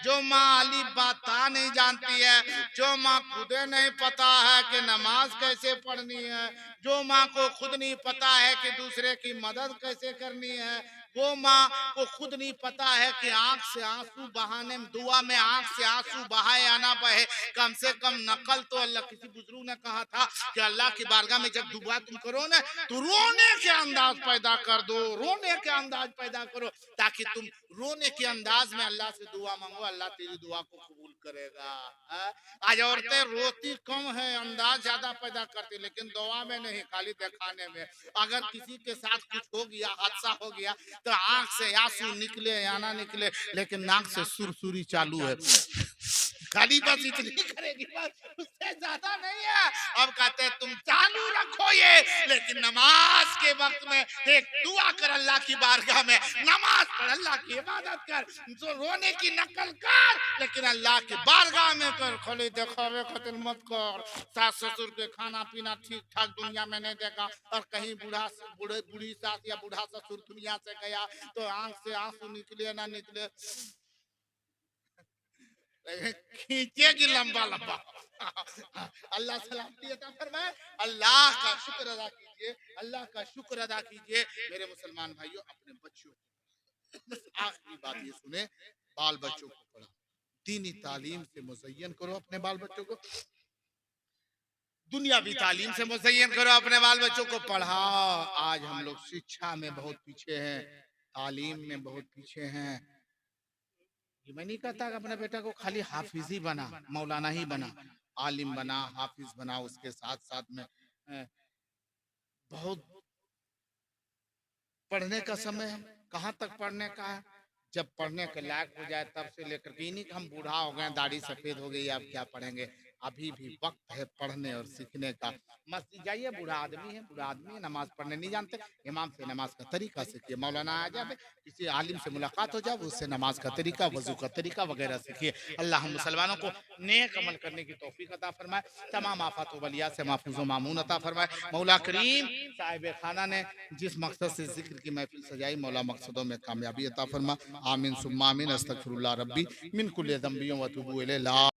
जो माँ अली बाता नहीं जानती है, जो माँ खुदे नहीं पता है कि नमाज कैसे पढ़नी है, जो माँ को खुद नहीं पता है कि दूसरे की मदद कैसे करनी है, वो माँ को खुद नहीं पता है कि आंख से आंसू बहाने दुआ में आंख से आंसू बहाए आना बहे, कम से कम नकल तो अल्लाह। किसी बुजुर्ग ने कहा था कि अल्लाह की बारगाह में जब दुआ तुम करो ना तो रोने के अंदाज पैदा कर दो, रोने के अंदाज पैदा करो, ताकि तुम रोने के अंदाज में अल्लाह से दुआ मांगो, अल्लाह तेरी दुआ को कबूल करेगा। आज औरतें रोती कम है, अंदाज ज्यादा पैदा करती, लेकिन दुआ में नहीं, खाली दिखाने में। अगर किसी के साथ कुछ हो गया, हादसा हो गया, तो आंख से आंसू निकले या ना निकले, लेकिन नाक से सुरसुरी चालू है, खाली बस इतनी करेगी, बस उससे ज्यादा नहीं है। अब कहते हैं तुम चालू रखो ये, लेकिन नमाज के वक्त में एक दुआ कर अल्लाह की बारगाह में, नमाज पढ़, अल्लाह की इबादत कर, जो रोने की नकल कर, लेकिन अल्लाह की बारगाह में कर, खाली दिखावे खातिर मत कर। सास ससुर के खाना पीना ठीक ठाक दुनिया में नहीं देखा, और कहीं बूढ़ी सास या बूढ़ा ससुर दुनिया से गया तो आंख से आंसू निकले ना निकले, खींचेगी लंबा लंबा। अल्लाह सलामती अता फरमाए। अल्लाह का शुक्र अदा कीजिए, अल्लाह का शुक्र अदा कीजिए मेरे मुसलमान भाइयों। अपने बच्चों को आखिरी बात ये सुने, बाल बच्चों को पढ़ाओ, दीनी तालीम से मुज़य्यन करो अपने बाल बच्चों को, दुनियावी तालीम से मुज़य्यन करो अपने बाल बच्चों को, पढ़ाओ। आज हम लोग शिक्षा में बहुत पीछे हैं, तालीम में बहुत पीछे हैं। ये मैं नहीं कहता कि अपने बेटा को खाली हाफिज ही बना, मौलाना ही बना, आलिम बना, हाफिज बना, उसके साथ साथ में बहुत पढ़ने का समय है। कहाँ तक पढ़ने का है? जब पढ़ने के लायक हो जाए तब से लेकर के, नहीं कि हम बूढ़ा हो गए, दाढ़ी सफेद हो गई, अब क्या पढ़ेंगे। अभी भी वक्त है पढ़ने और सीखने का। मस्जिद जाइए, बूढ़ा आदमी है, बूढ़ा आदमी है, नमाज पढ़ने नहीं जानते, इमाम से नमाज का तरीका सीखिए। मौलाना आ जाए, किसी आलिम से मुलाकात हो जाए, उससे नमाज का तरीका, वजू का तरीका वगैरह सीखिए। अल्लाह हम मुसलमानों को नेक अमल करने की तौफीक अता फरमाए, तमाम आफत वलिया से महफूज व मामून अता फरमाए। मौला करीम साहिब खाना ने जिस मकसद से जिक्र की महफिल सजाई, मौला मकसदों में कामयाबी अता फरमा। आमीन सुम्मा आमीन। अस्तगफिरुल्लाह रब्बी मिन कुल्लि ज़ंबिन व अतूबु इलैहि।